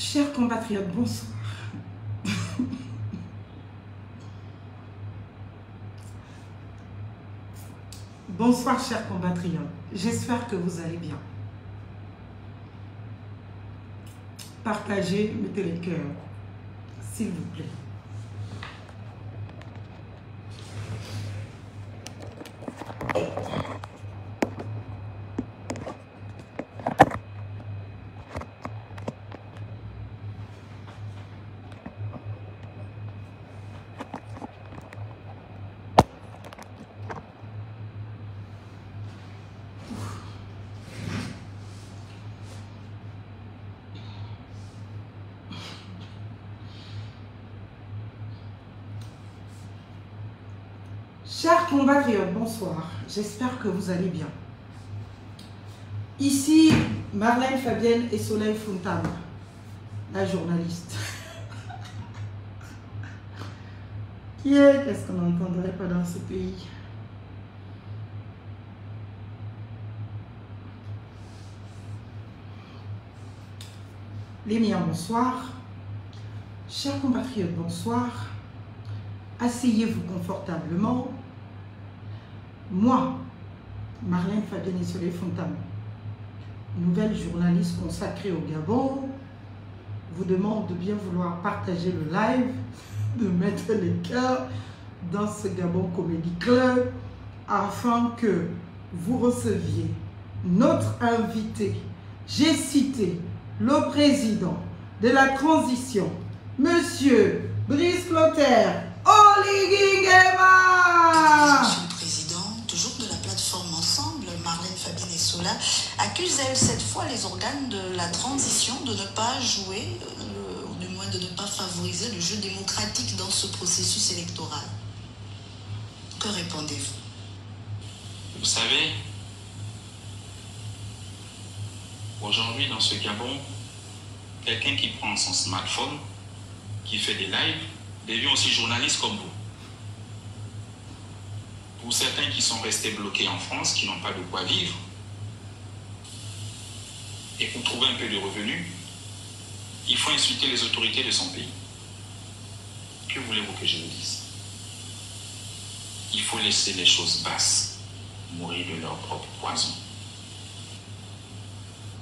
Chers compatriotes, bonsoir. Bonsoir, chers compatriotes. J'espère que vous allez bien. Partagez, mettez les cœurs, s'il vous plaît. Chers compatriotes, bonsoir. J'espère que vous allez bien. Ici, Marlène Fabienne et Soleil Fontana, la journaliste. Qu'est-ce qu'on n'entendrait pas dans ce pays? Les miens, bonsoir. Chers compatriotes, bonsoir. Asseyez-vous confortablement. Moi, Marlène Fabienne et Soleil Fontana, nouvelle journaliste consacrée au Gabon, vous demande de bien vouloir partager le live, de mettre les cœurs dans ce Gabon Comedy Club afin que vous receviez notre invité. J'ai cité le président de la transition, Monsieur Brice Clotaire Oligui-Nguema. Monsieur le Président, toujours de la plateforme Ensemble, Marlène Fabienne et Sola accuse elle cette fois les organes de la transition de ne pas jouer, ou du moins de ne pas favoriser le jeu démocratique dans ce processus électoral. Que répondez-vous? Vous savez, aujourd'hui dans ce Gabon, quelqu'un qui prend son smartphone, qui fait des lives, devient aussi journaliste comme vous. Pour certains qui sont restés bloqués en France, qui n'ont pas de quoi vivre, et pour trouver un peu de revenus, il faut insulter les autorités de son pays. Que voulez-vous que je vous dise? Il faut laisser les choses basses mourir de leur propre poison.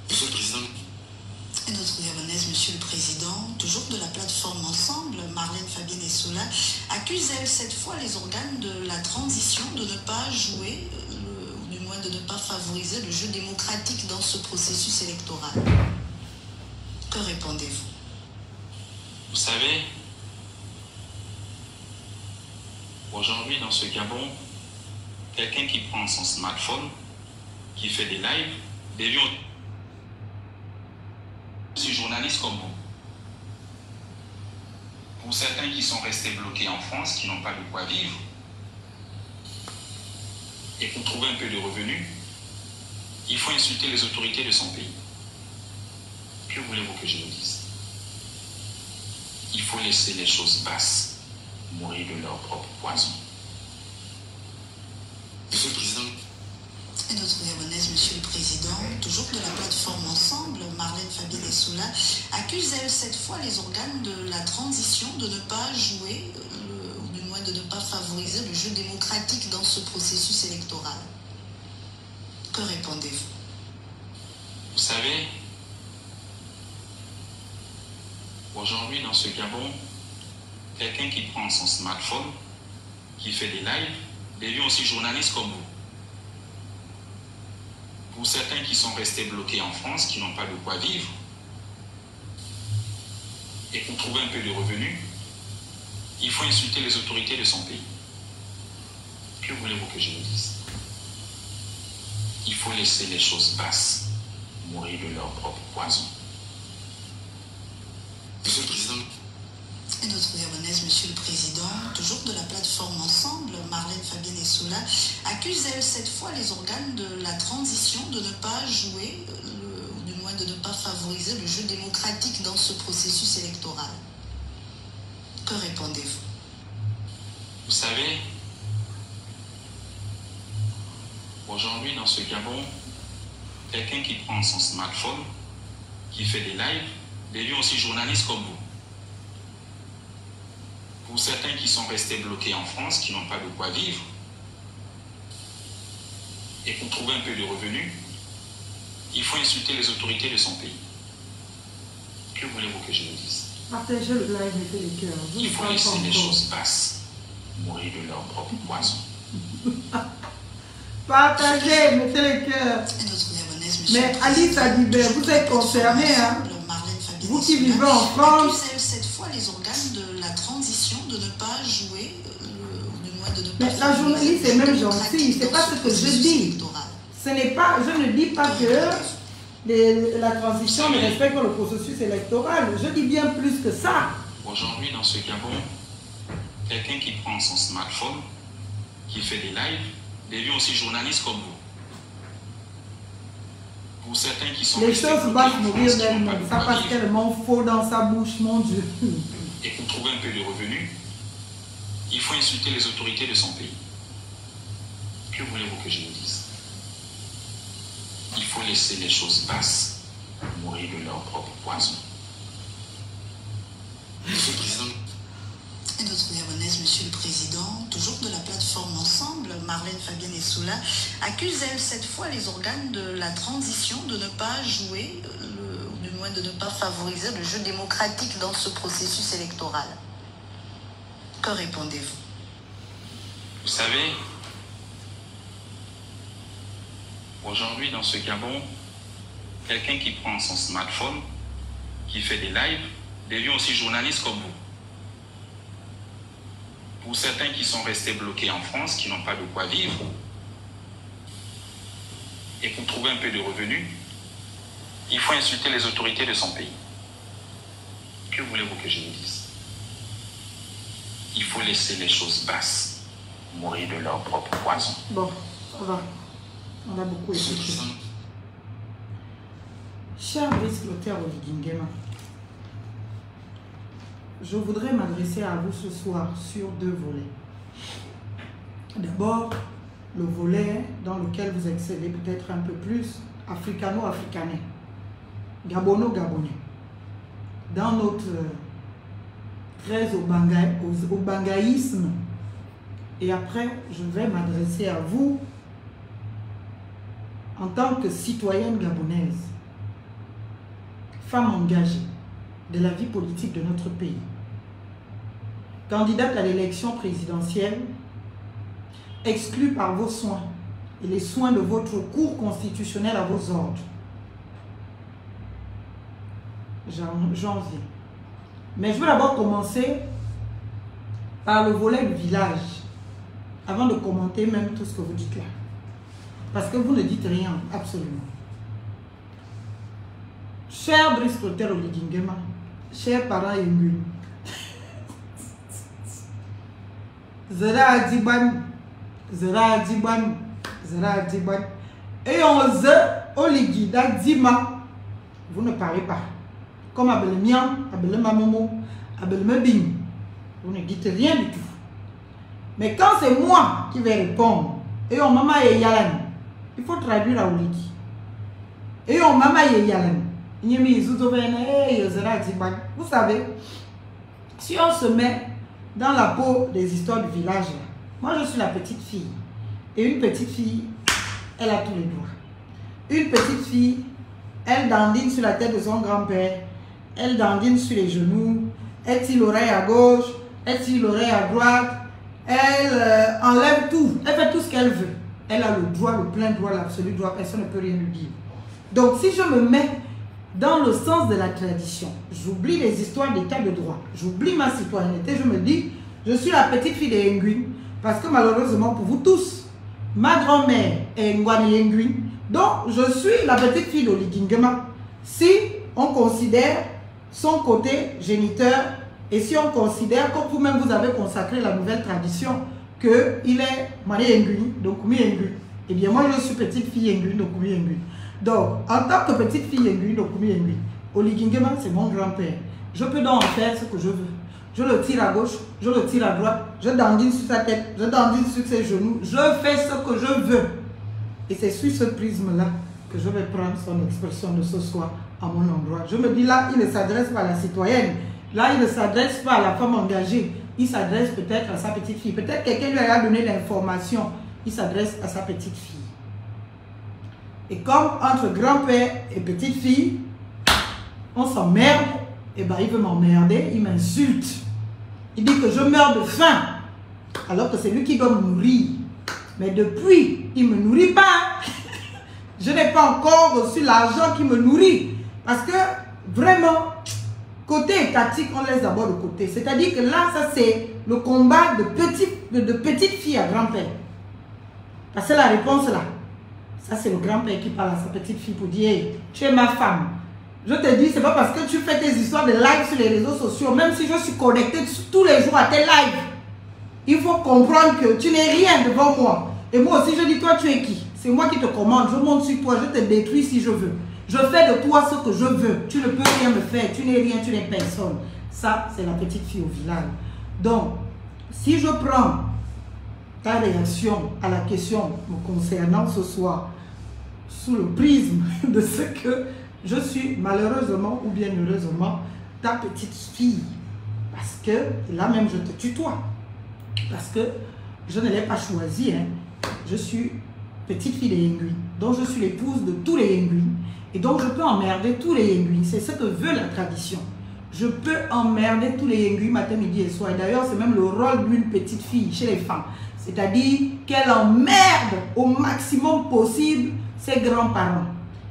Monsieur le Président. Et notre Gabonaise, Monsieur le Président, toujours de la plateforme Ensemble, Marlène Fabienne et Sola accuse elle cette fois les organes de la transition de ne pas jouer, ou du moins de ne pas favoriser le jeu démocratique dans ce processus électoral. Que répondez-vous? Vous savez, aujourd'hui dans ce Gabon, quelqu'un qui prend son smartphone, qui fait des lives, devient aussi journaliste comme vous. Pour certains qui sont restés bloqués en France, qui n'ont pas de quoi vivre, et pour trouver un peu de revenus, il faut insulter les autorités de son pays. Que voulez-vous que je vous dise? Il faut laisser les choses basses mourir de leur propre poison. Monsieur le Président. Et notre Gabonaise, Monsieur le Président, toujours de la plateforme Ensemble, Marlène Fabienne et Sola accuse elle cette fois les organes de la transition de ne pas jouer, ou du moins de ne pas favoriser le jeu démocratique dans ce processus électoral. Que répondez-vous? Vous savez, aujourd'hui dans ce Gabon, quelqu'un qui prend son smartphone, qui fait des lives, devient aussi journaliste comme vous. Pour certains qui sont restés bloqués en France, qui n'ont pas de quoi vivre, et pour trouver un peu de revenus, il faut insulter les autorités de son pays. Que voulez-vous que je vous dise? Il faut laisser les choses basses mourir de leur propre poison. Monsieur le Président. Et notre Gabonaise, Monsieur le Président, toujours de la plateforme Ensemble, Marlène Fabienne et Sola accuse elle cette fois les organes de la transition de ne pas jouer, ou du moins de ne pas favoriser le jeu démocratique dans ce processus électoral. Que répondez-vous? Vous savez, aujourd'hui dans ce Gabon, quelqu'un qui prend son smartphone, qui fait des lives, des lieux aussi journalistes comme vous. Pour certains qui sont restés bloqués en France, qui n'ont pas de quoi vivre, et pour trouver un peu de revenus, il faut insulter les autorités de son pays. Que voulez-vous que je vous dise? Partagez le live, mettez les cœurs. Il faut laisser les choses basses mourir de leur propre poison. Partagez, mettez les cœurs. Mais Alice Adibert, vous êtes concerné, hein? Vous qui vivez en France. Cette fois les organes de la transition de ne pas jouer, mais la journaliste est même gentille, c'est pas ce que je dis. Ce n'est pas, je ne dis pas que la transition ne respecte pas le processus électoral. Je dis bien plus que ça. Aujourd'hui, dans ce Gabon, quelqu'un qui prend son smartphone, qui fait des lives, des lieux aussi journalistes comme vous. Pour certains qui sont... Les choses vont mourir d'elles-mêmes. Ça passe tellement faux dans sa bouche, mon Dieu. Et pour trouver un peu de revenus, il faut insulter les autorités de son pays. Que voulez-vous que je vous dise? Il faut laisser les choses basses mourir de leur propre poison. Monsieur le Président. Et notre Gabonaise, Monsieur le Président, toujours de la plateforme Ensemble, Marlène Fabienne et Soula, accuse elle cette fois les organes de la transition de ne pas jouer, ou du moins de ne pas favoriser le jeu démocratique dans ce processus électoral. Que répondez-vous? Vous savez, aujourd'hui dans ce Gabon, quelqu'un qui prend son smartphone, qui fait des lives, des lieux aussi journalistes comme vous. Pour certains qui sont restés bloqués en France, qui n'ont pas de quoi vivre, et pour trouver un peu de revenus, il faut insulter les autorités de son pays. Que voulez-vous que je vous dise? Il faut laisser les choses basses mourir de leur propre poison. Bon, ça va. On a beaucoup écouté. Cher Brice Clotaire Oligingema, je voudrais m'adresser à vous ce soir sur deux volets. D'abord, le volet dans lequel vous excellez peut-être un peu plus, africano-africanais, gabono-gabonais. Dans notre très au bangaïsme. Et après, je vais m'adresser à vous en tant que citoyenne gabonaise, femme engagée de la vie politique de notre pays, candidate à l'élection présidentielle, exclue par vos soins et les soins de votre cour constitutionnelle à vos ordres. J'en viens. Mais je veux d'abord commencer par le volet du village, avant de commenter même tout ce que vous dites là. Parce que vous ne dites rien, absolument. Cher Brice Clotaire Oligingema, chers parents Yengu, Zera Adiban, et on ze Oligida Dima, vous ne parlez pas. Comme Abelmian, Abelmamomo, Abelmebing, vous ne dites rien du tout. Mais quand c'est moi qui vais répondre, et on maman et yalan, il faut traduire à Oligi. Et on maman et yalan, vous savez, si on se met dans la peau des histoires du village, là, moi je suis la petite fille. Et une petite fille, elle a tous les droits. Une petite fille, elle dandine sur la tête de son grand-père, elle dandine sur les genoux, elle tire l'oreille à gauche, elle tire l'oreille à droite, elle enlève tout, elle fait tout ce qu'elle veut. Elle a le droit, le plein droit, l'absolu droit, personne ne peut rien lui dire. Donc si je me mets dans le sens de la tradition, j'oublie les histoires d'état de droit, j'oublie ma citoyenneté, je me dis, je suis la petite fille des Yenguin, parce que malheureusement pour vous tous, ma grand-mère est Ngwane Yenguin, donc je suis la petite fille d'Oligingema. Si on considère son côté géniteur, et si on considère, comme vous-même vous avez consacré la nouvelle tradition, qu'il est Mané Yenguin, donc Koumi Yenguin, eh bien moi je suis petite fille Yenguin, donc Koumi Yenguin. Donc, en tant que petite fille Yenguin, donc Koumi Yenguin, Oligingema c'est mon grand-père. Je peux donc en faire ce que je veux. Je le tire à gauche, je le tire à droite, je dandine sur sa tête, je dandine sur ses genoux, je fais ce que je veux. Et c'est sur ce prisme-là que je vais prendre son expression de ce soir à mon endroit. Je me dis là, il ne s'adresse pas à la citoyenne. Là, il ne s'adresse pas à la femme engagée. Il s'adresse peut-être à sa petite fille. Peut-être quelqu'un lui a donné l'information. Il s'adresse à sa petite fille. Et comme entre grand-père et petite fille, on s'emmerde, et ben il veut m'emmerder, il m'insulte. Il dit que je meurs de faim, alors que c'est lui qui doit me nourrir. Mais depuis, il ne me nourrit pas. Je n'ai pas encore reçu l'argent qui me nourrit. Parce que vraiment, côté étatique, on laisse d'abord de côté. C'est-à-dire que là, ça c'est le combat de petite fille à grand-père. Parce que la réponse là, ça c'est le grand-père qui parle à sa petite fille pour dire hey, tu es ma femme. Je te dis, c'est pas parce que tu fais tes histoires de live sur les réseaux sociaux, même si je suis connectée tous les jours à tes lives, il faut comprendre que tu n'es rien devant moi. Et moi aussi, je dis, toi, tu es qui? C'est moi qui te commande, je monte sur toi, je te détruis si je veux. Je fais de toi ce que je veux. Tu ne peux rien me faire, tu n'es rien, tu n'es personne. Ça, c'est la petite fille au village. Donc, si je prends ta réaction à la question me concernant ce soir, sous le prisme de ce que je suis malheureusement ou bien heureusement ta petite fille. Parce que là même je te tutoie. Parce que je ne l'ai pas choisi. Hein. Je suis petite fille des Yengui. Donc je suis l'épouse de tous les Yengui. Et donc je peux emmerder tous les Yengui. C'est ce que veut la tradition. Je peux emmerder tous les Yengui matin, midi et soir. Et d'ailleurs c'est même le rôle d'une petite fille chez les femmes. C'est-à-dire qu'elle emmerde au maximum possible ses grands-parents.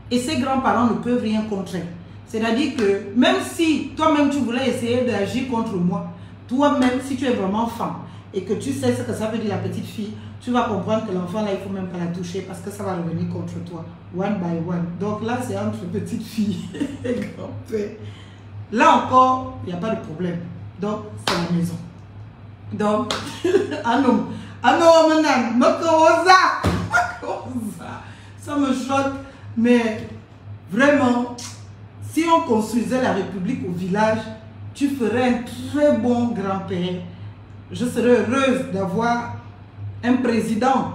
Et ses grands-parents ne peuvent rien contre elle. C'est-à-dire que même si toi-même tu voulais essayer d'agir contre moi, toi-même si tu es vraiment femme et que tu sais ce que ça veut dire la petite fille, tu vas comprendre que l'enfant là il ne faut même pas la toucher parce que ça va revenir contre toi. One by one. Donc là c'est entre petite fille et grand-père. Là encore, il n'y a pas de problème. Donc c'est la maison. Donc, ça me choque. Mais vraiment, si on construisait la République au village, tu ferais un très bon grand-père. Je serais heureuse d'avoir un président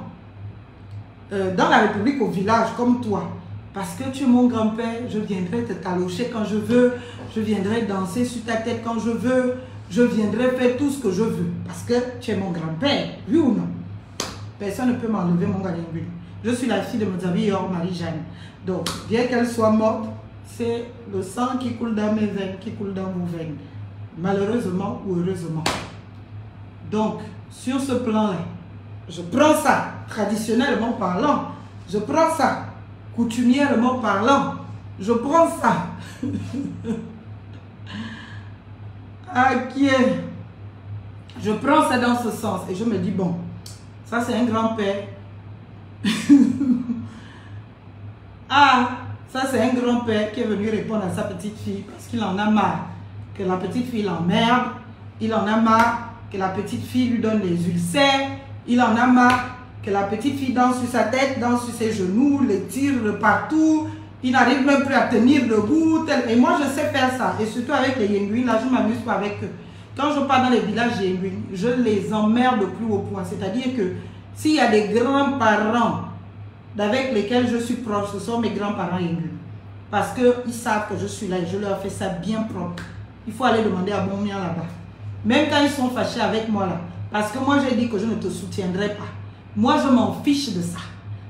dans la République au village comme toi. Parce que tu es mon grand-père, je viendrai te talocher quand je veux, je viendrai danser sur ta tête quand je veux, je viendrai faire tout ce que je veux. Parce que tu es mon grand-père, oui ou non? Personne ne peut m'enlever mon galingue. Je suis la fille de Mozabi Yor Marie-Jeanne. Donc, bien qu'elle soit morte, c'est le sang qui coule dans mes veines, qui coule dans vos veines. Malheureusement ou heureusement. Donc, sur ce plan-là, je prends ça, traditionnellement parlant, je prends ça, coutumièrement parlant, je prends ça. Ok. Je prends ça dans ce sens et je me dis, bon, ça c'est un grand-père. Ah, ça c'est un grand-père qui est venu répondre à sa petite fille parce qu'il en a marre que la petite fille l'emmerde, il en a marre que la petite fille lui donne des ulcères, il en a marre que la petite fille danse sur sa tête, danse sur ses genoux, les tire de partout, il n'arrive même plus à tenir debout. Et moi je sais faire ça, et surtout avec les Yengui, là je ne m'amuse pas avec eux. Quand je pars dans les villages Yengui, je les emmerde au plus haut point, c'est-à-dire que s'il y a des grands-parents avec lesquels je suis proche, ce sont mes grands-parents Yengui. Parce qu'ils savent que je suis là et je leur fais ça bien propre. Il faut aller demander à Boumia là-bas. Même quand ils sont fâchés avec moi là. Parce que moi j'ai dit que je ne te soutiendrai pas. Moi je m'en fiche de ça.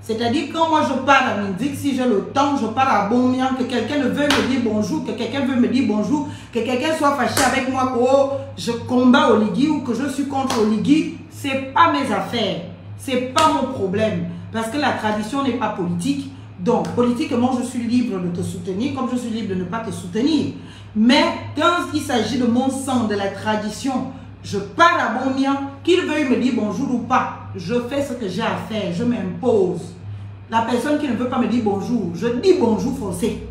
C'est-à-dire quand moi je pars à Mindik, si j'ai le temps, je pars à Boumia, que quelqu'un ne veut me dire bonjour, que quelqu'un veut me dire bonjour, que quelqu'un soit fâché avec moi, que oh, je combats Oligui ou que je suis contre Oligui, c'est pas mes affaires. C'est pas mon problème. Parce que la tradition n'est pas politique. Donc, politiquement, je suis libre de te soutenir, comme je suis libre de ne pas te soutenir. Mais quand il s'agit de mon sang, de la tradition, je pars à Boumia, qu'il veuille me dire bonjour ou pas, je fais ce que j'ai à faire, je m'impose. La personne qui ne veut pas me dire bonjour, je dis bonjour forcé.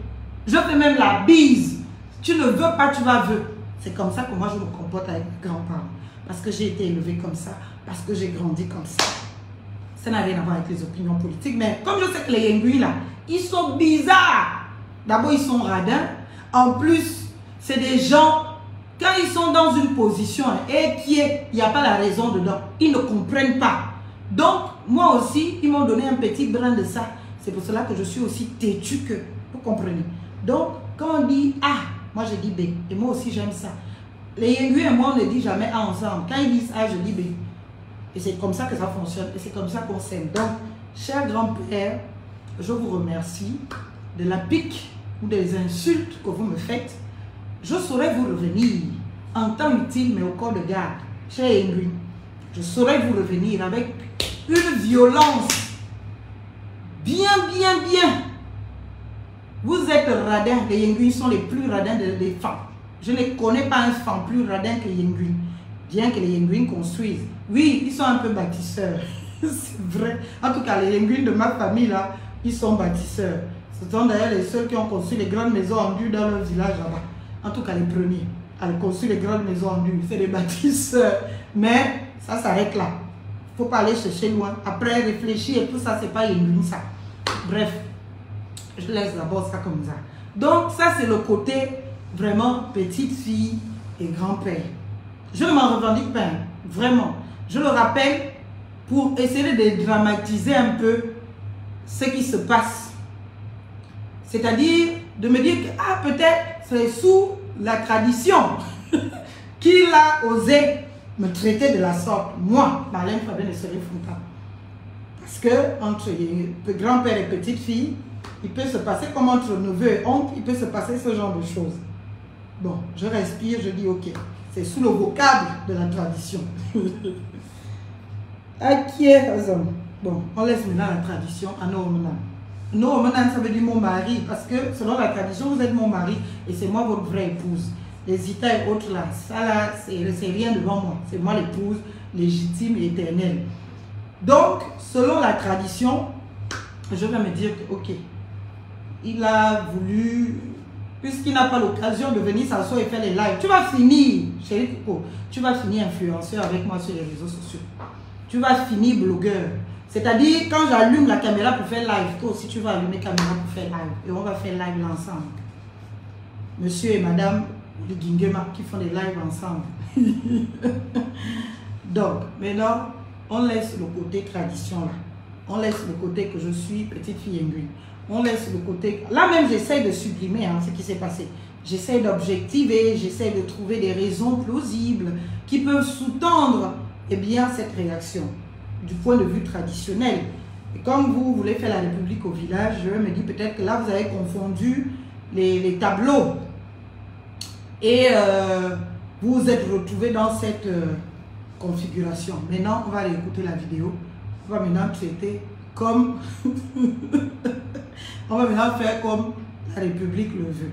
Je fais même la bise. Tu ne veux pas, tu vas veux. C'est comme ça que moi je me comporte avec mes grands-parents. Parce que j'ai été élevée comme ça, parce que j'ai grandi comme ça. Ça n'a rien à voir avec les opinions politiques, mais comme je sais que les Yengui là, ils sont bizarres. D'abord, ils sont radins. En plus, c'est des gens, quand ils sont dans une position et qu'il n'y a pas la raison dedans, ils ne comprennent pas. Donc, moi aussi, ils m'ont donné un petit brin de ça. C'est pour cela que je suis aussi têtue que, vous comprenez. Donc, quand on dit A, moi je dis B. Et moi aussi j'aime ça. Les Yengu et moi, on ne dit jamais A ensemble. Quand ils disent A, je dis B. Et c'est comme ça que ça fonctionne. Et c'est comme ça qu'on s'aime. Donc, cher grand-père, je vous remercie de la pique ou des insultes que vous me faites. Je saurais vous revenir en temps utile, mais au corps de garde. Cher Yengu, je saurais vous revenir avec une violence. Bien. Vous êtes radins. Les Yengu sont les plus radins des femmes. Je ne connais pas un femme plus radin que Yengu. Bien que les Yengu construisent. Oui, ils sont un peu bâtisseurs. C'est vrai. En tout cas, les Yengu de ma famille, là, ils sont bâtisseurs. Ce sont d'ailleurs les seuls qui ont construit les grandes maisons en dur dans leur village là-bas. En tout cas, les premiers à construire les grandes maisons en dur. C'est des bâtisseurs. Mais ça s'arrête là. Il ne faut pas aller chercher loin. Après, réfléchir et tout ça, c'est pas Yengu ça. Bref, je laisse d'abord ça comme ça. Donc, ça, c'est le côté vraiment petite fille et grand-père. Je ne m'en revendique pas, vraiment. Je le rappelle pour essayer de dramatiser un peu ce qui se passe. C'est-à-dire de me dire que ah, peut-être c'est sous la tradition qu'il a osé me traiter de la sorte. Moi, Marlène Fabienne et Soleil Fontaine. Parce que entre grand-père et petite fille, il peut se passer comme entre neveu et oncle, il peut se passer ce genre de choses. Bon, je respire, je dis ok. C'est sous le vocable de la tradition. Bon, on laisse maintenant la tradition à Noomenan. Noomenan, ça veut dire mon mari, parce que selon la tradition, vous êtes mon mari et c'est moi votre vraie épouse. Les Ita et autres là, ça là, c'est rien devant moi. C'est moi l'épouse légitime et éternelle. Donc, selon la tradition, je vais me dire que ok, il a voulu, puisqu'il n'a pas l'occasion de venir s'asseoir et faire les lives, tu vas finir, chérie Coco, tu vas finir influenceur avec moi sur les réseaux sociaux. Tu vas finir blogueur. C'est-à-dire, quand j'allume la caméra pour faire live, toi aussi tu vas allumer la caméra pour faire live. Et on va faire live ensemble. Monsieur et madame Ligingema qui font des lives ensemble. Donc, maintenant, on laisse le côté tradition là. On laisse le côté que je suis petite fille Yengu. On laisse le côté... Là même, j'essaie de sublimer ce qui s'est passé. J'essaie d'objectiver, j'essaie de trouver des raisons plausibles qui peuvent sous-tendre bien, cette réaction du point de vue traditionnel. Et comme vous voulez faire la République au village, je me dis peut-être que là, vous avez confondu les tableaux. Et vous vous êtes retrouvés dans cette configuration. Maintenant, on va aller écouter la vidéo. On va maintenant traiter comme... on va maintenant faire comme la République le veut.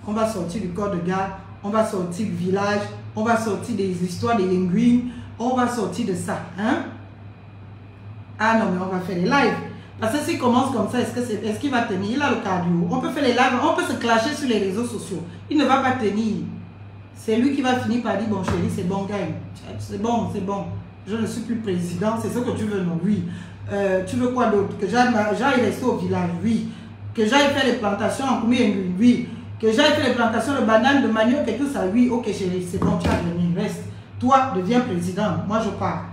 On va sortir du corps de garde, on va sortir du village, on va sortir des histoires des Yengu, on va sortir de ça. Hein? Ah non, mais on va faire les lives. Parce que s'il commence comme ça, est-ce qu'il va tenir? Il a le cardio. On peut faire les lives, on peut se clasher sur les réseaux sociaux. Il ne va pas tenir. C'est lui qui va finir par dire, bon chérie, c'est bon, gagne. C'est bon, c'est bon. Je ne suis plus président, c'est ce que tu veux, non? Oui. Tu veux quoi d'autre? Que j'aille rester au village? Oui. Que j'aille faire les plantations en Koumé? Oui. Que j'aille faire les plantations de bananes, de manioc et tout ça? Oui. Ok chérie, c'est bon, tu vas venir, reste. Toi, deviens président. Moi, je pars.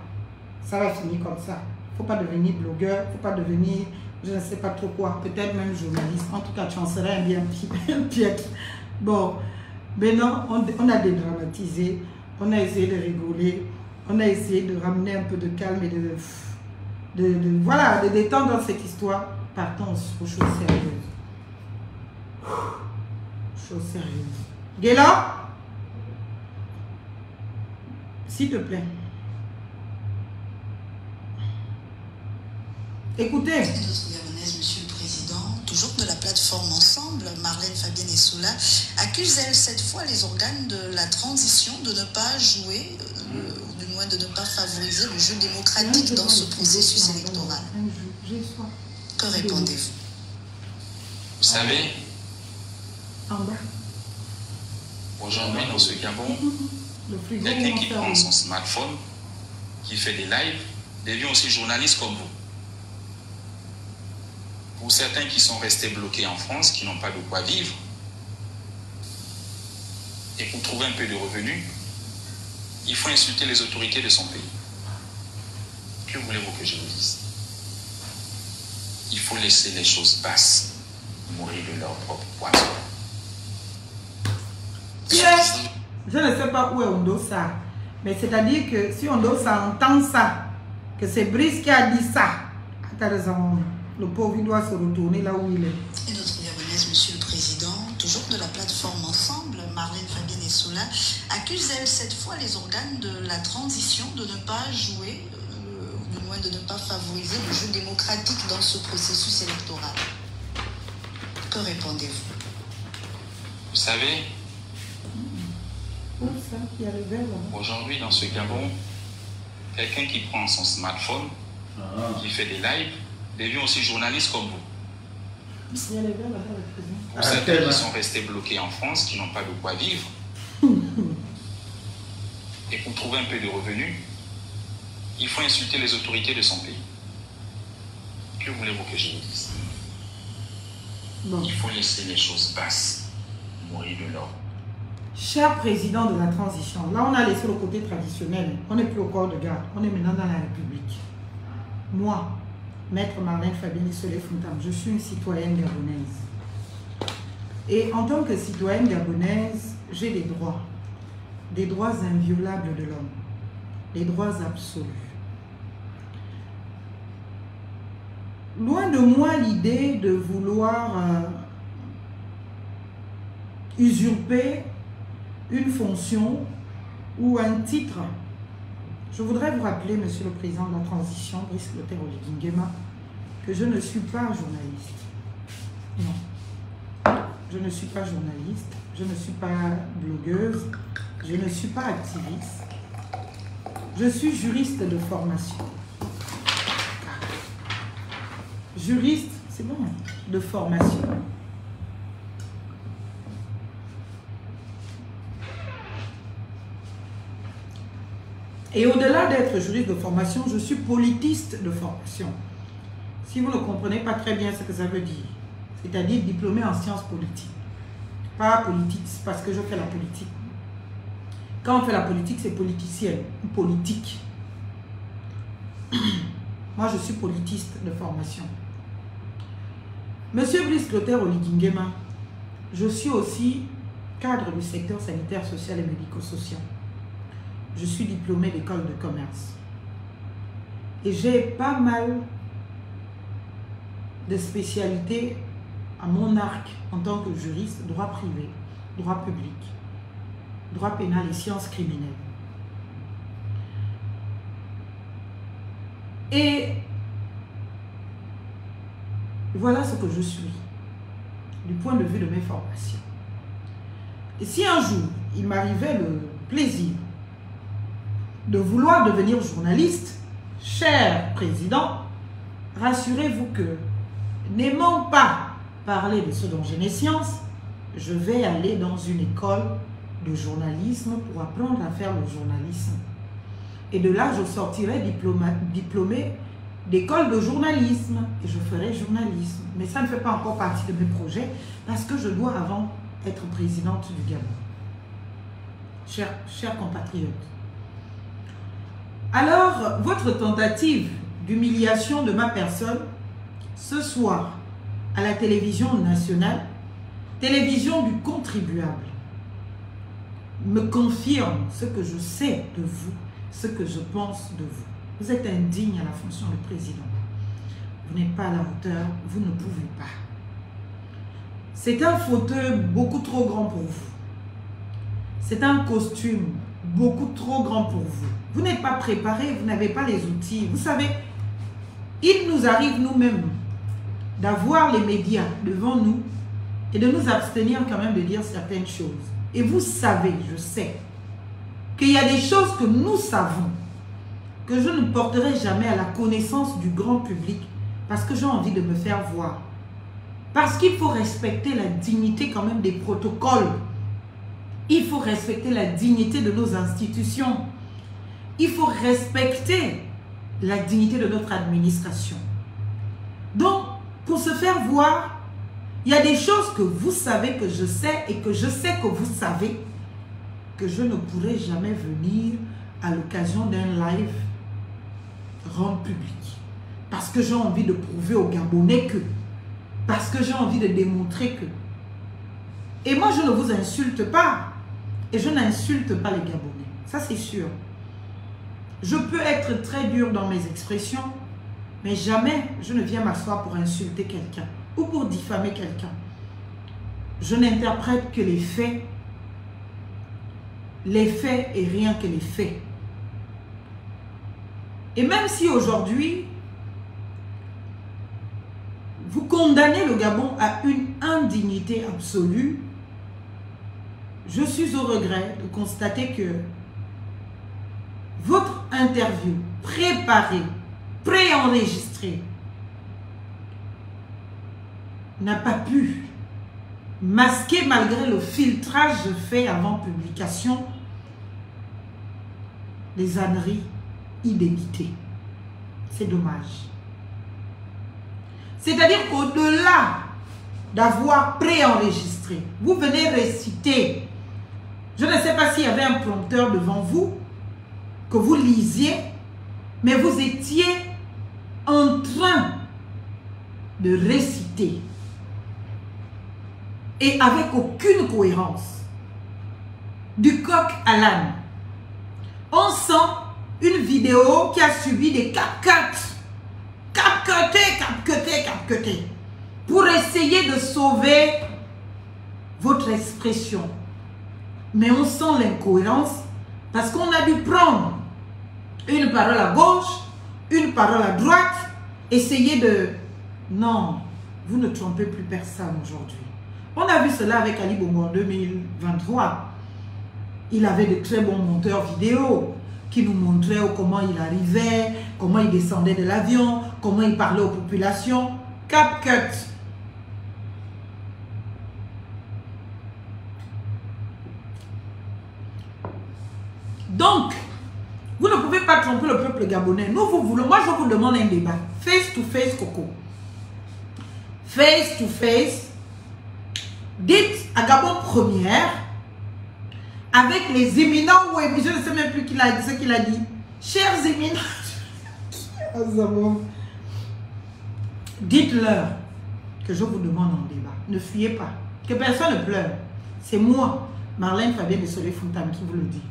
Ça va finir comme ça. Il ne faut pas devenir blogueur, il ne faut pas devenir, je ne sais pas trop quoi, peut-être même journaliste. En tout cas, tu en serais un bien piètre. Bon, maintenant, on a dédramatisé, on a essayé de rigoler, on a essayé de ramener un peu de calme et voilà, de détendre cette histoire. Partons aux choses sérieuses. Choses sérieuses. Guéla, s'il te plaît. Écoutez. Notre gabonaise, Monsieur le Président, toujours de la plateforme Ensemble, Marlène Fabienne et Soula, accuse elle cette fois les organes de la transition de ne pas jouer, ou du moins de ne pas favoriser le jeu démocratique dans ce processus électoral. Que répondez-vous? Vous savez, aujourd'hui dans ce Gabon, quelqu'un qui prend son smartphone, qui fait des lives, devient aussi journaliste comme vous. Pour certains qui sont restés bloqués en France, qui n'ont pas de quoi vivre, et pour trouver un peu de revenus, il faut insulter les autorités de son pays. Que voulez-vous que je vous dise? Il faut laisser les choses basses mourir de leur propre poison. Je ne sais pas où est Ondosa, mais c'est-à-dire que si Ondosa entend ça, que c'est Brice qui a dit ça, tu as raison, le pauvre il doit se retourner là où il est. Et notre gabonaise, Monsieur le Président, toujours de la plateforme Ensemble, Marlène Fabienne Essoula, accuse elle cette fois les organes de la transition de ne pas jouer, du moins de ne pas favoriser le jeu démocratique dans ce processus électoral. Que répondez-vous? Vous savez, aujourd'hui dans ce Gabon, quelqu'un qui prend son smartphone, qui fait des lives, devient aussi journaliste comme vous. Pour certains qui sont restés bloqués en France, qui n'ont pas de quoi vivre, et pour trouver un peu de revenus, il faut insulter les autorités de son pays. Que voulez-vous que je vous dise? Il faut laisser les choses basses mourir de l'or. Cher président de la transition, là on a laissé le côté traditionnel, on n'est plus au corps de garde, on est maintenant dans la République. Moi, Maître Marlène Fabienne Essoula Fontam, je suis une citoyenne gabonaise. Et en tant que citoyenne gabonaise, j'ai des droits inviolables de l'homme, des droits absolus. Loin de moi l'idée de vouloir usurper une fonction ou un titre. Je voudrais vous rappeler, Monsieur le Président de la Transition, Brice Clotaire Oligui-Nguema, que je ne suis pas journaliste. Non. Je ne suis pas journaliste, je ne suis pas blogueuse, je ne suis pas activiste. Je suis juriste de formation. Juriste, c'est bon, de formation. Et au-delà d'être juriste de formation, je suis politiste de formation. Si vous ne comprenez pas très bien ce que ça veut dire, c'est-à-dire diplômé en sciences politiques. Pas politique, c'est parce que je fais la politique. Quand on fait la politique, c'est politicienne, ou politique. Moi, je suis politiste de formation. Monsieur Brice Clotaire Oligui-Nguema, je suis aussi cadre du secteur sanitaire, social et médico-social. Je suis diplômée d'école de commerce. Et j'ai pas mal de spécialités à mon arc en tant que juriste, droit privé, droit public, droit pénal et sciences criminelles. Et voilà ce que je suis, du point de vue de mes formations. Et si un jour, il m'arrivait le plaisir de vouloir devenir journaliste, cher président, rassurez-vous que, n'aimant pas parler de ce dont j'ai science, je vais aller dans une école de journalisme pour apprendre à faire le journalisme. Et de là, je sortirai diplômé d'école de journalisme et je ferai journalisme. Mais ça ne fait pas encore partie de mes projets parce que je dois avant être présidente du Gabon. Chers compatriotes. Alors, votre tentative d'humiliation de ma personne, ce soir, à la télévision nationale, télévision du contribuable, me confirme ce que je sais de vous, ce que je pense de vous. Vous êtes indigne à la fonction de président. Vous n'êtes pas à la hauteur, vous ne pouvez pas. C'est un fauteuil beaucoup trop grand pour vous. C'est un costume beaucoup trop grand pour vous. Vous n'êtes pas préparé, vous n'avez pas les outils. Vous savez, il nous arrive nous-mêmes d'avoir les médias devant nous et de nous abstenir quand même de dire certaines choses. Et vous savez, je sais, qu'il y a des choses que nous savons, que je ne porterai jamais à la connaissance du grand public parce que j'ai envie de me faire voir. Parce qu'il faut respecter la dignité quand même des protocoles. Il faut respecter la dignité de nos institutions. Il faut respecter la dignité de notre administration. Donc, pour se faire voir, il y a des choses que vous savez que je sais et que je sais que vous savez que je ne pourrai jamais venir à l'occasion d'un live rendre public. Parce que j'ai envie de prouver aux Gabonais que. Parce que j'ai envie de démontrer que. Et moi, je ne vous insulte pas. Et je n'insulte pas les Gabonais. Ça, c'est sûr. Je peux être très dur dans mes expressions, mais jamais je ne viens m'asseoir pour insulter quelqu'un ou pour diffamer quelqu'un. Je n'interprète que les faits et rien que les faits. Et même si aujourd'hui, vous condamnez le Gabon à une indignité absolue, je suis au regret de constater que votre interview préparée, préenregistrée, n'a pas pu masquer, malgré le filtrage fait avant publication, les âneries inéditées. C'est dommage. C'est-à-dire qu'au-delà d'avoir préenregistré, vous venez réciter. Je ne sais pas s'il y avait un prompteur devant vous, que vous lisiez, mais vous étiez en train de réciter. Et avec aucune cohérence. Du coq à l'âne. On sent une vidéo qui a subi des cap-cuts. Cap-cutés. Pour essayer de sauver votre expression. Mais on sent l'incohérence parce qu'on a dû prendre une parole à gauche, une parole à droite, essayer de... Non, vous ne trompez plus personne aujourd'hui. On a vu cela avec Ali Bongo en 2023. Il avait de très bons monteurs vidéo qui nous montraient comment il arrivait, comment il descendait de l'avion, comment il parlait aux populations. Cap-cut. Donc, vous ne pouvez pas tromper le peuple gabonais. Nous, vous voulons. Moi, je vous demande un débat. Face to face, Coco. Face to face. Dites à Gabon Première, avec les éminents web, je ne sais même plus ce qu'il a dit. Chers éminents, dites-leur que je vous demande en débat. Ne fuyez pas. Que personne ne pleure. C'est moi, Marlène Fabienne de Soleil Fontaine, qui vous le dit.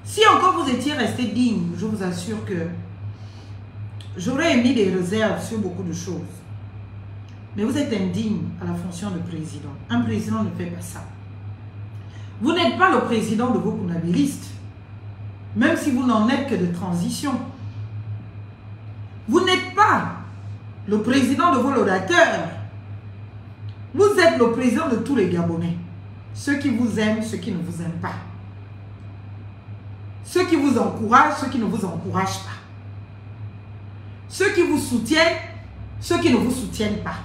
Si encore vous étiez resté digne, je vous assure que j'aurais émis des réserves sur beaucoup de choses. Mais vous êtes indigne à la fonction de président. Un président ne fait pas ça. Vous n'êtes pas le président de vos bounabilistes, même si vous n'en êtes que de transition. Vous n'êtes pas le président de vos laudateurs. Vous êtes le président de tous les Gabonais. Ceux qui vous aiment, ceux qui ne vous aiment pas. Ceux qui vous encouragent, ceux qui ne vous encouragent pas. Ceux qui vous soutiennent, ceux qui ne vous soutiennent pas.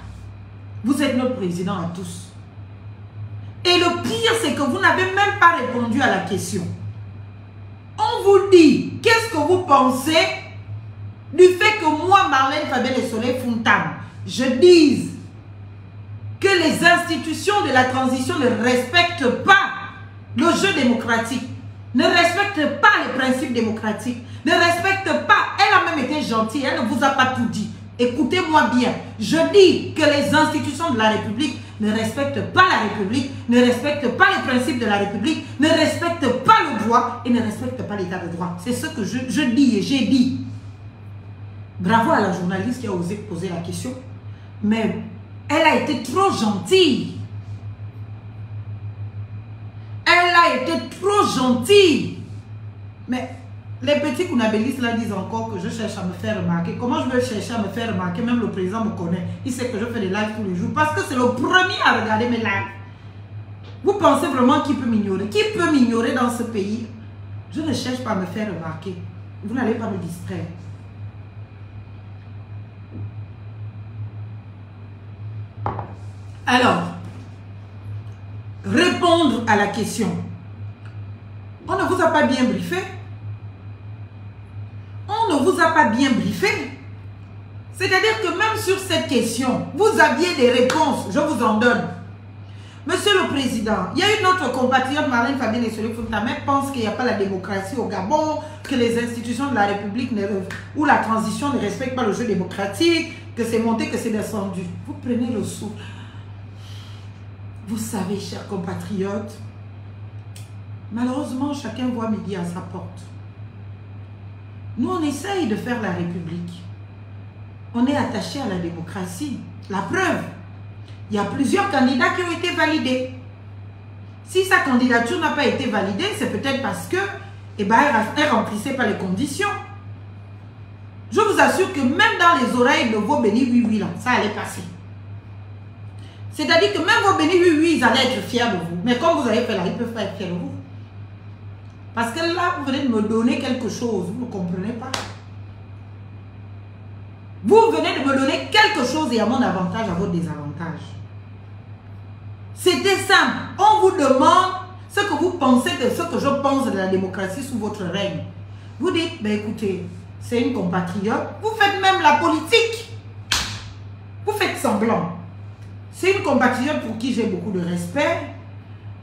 Vous êtes notre président à tous. Et le pire, c'est que vous n'avez même pas répondu à la question. On vous dit, qu'est-ce que vous pensez du fait que moi, Marlène Fabienne et Soleil Fontaine, je dise que les institutions de la transition ne respectent pas le jeu démocratique, ne respectent pas les principes démocratiques, ne respectent pas, elle a même été gentille, elle ne vous a pas tout dit. Écoutez-moi bien, je dis que les institutions de la République ne respectent pas la République, ne respectent pas les principes de la République, ne respectent pas le droit et ne respectent pas l'état de droit. C'est ce que je dis et j'ai dit. Bravo à la journaliste qui a osé poser la question, mais elle a été trop gentille. Elle a été trop gentille. Mais les petits Kounabélistes là disent encore que je cherche à me faire remarquer. Comment je vais chercher à me faire remarquer? Même le président me connaît. Il sait que je fais des lives tous les jours. Parce que c'est le premier à regarder mes lives. Vous pensez vraiment qu'il peut m'ignorer? Qui peut m'ignorer dans ce pays? Je ne cherche pas à me faire remarquer. Vous n'allez pas me distraire. Alors, répondre à la question. On ne vous a pas bien briefé. On ne vous a pas bien briefé. C'est-à-dire que même sur cette question, vous aviez des réponses. Je vous en donne. Monsieur le Président, il y a une autre compatriote, Marlène Fabien Essolet-Fountah, pense qu'il n'y a pas la démocratie au Gabon, que les institutions de la République ou la transition ne respectent pas le jeu démocratique, que c'est monté, que c'est descendu. Vous prenez le souffle. Vous savez, chers compatriotes, malheureusement, chacun voit midi à sa porte. Nous, on essaye de faire la République. On est attaché à la démocratie. La preuve, il y a plusieurs candidats qui ont été validés. Si sa candidature n'a pas été validée, c'est peut-être parce que, elle ne remplissait pas les conditions. Je vous assure que même dans les oreilles de vos bénis oui, là, ça allait passer. C'est-à-dire que même vos bénis oui, ils allaient être fiers de vous. Mais comme vous avez fait là, ils ne peuvent pas être fiers de vous. Parce que là, vous venez de me donner quelque chose. Vous ne comprenez pas. Vous venez de me donner quelque chose et à mon avantage, à votre désavantage. C'était simple. On vous demande ce que vous pensez de ce que je pense de la démocratie sous votre règne. Vous dites, ben écoutez, c'est une compatriote. Vous faites même la politique. Vous faites semblant. C'est une compatriote pour qui j'ai beaucoup de respect.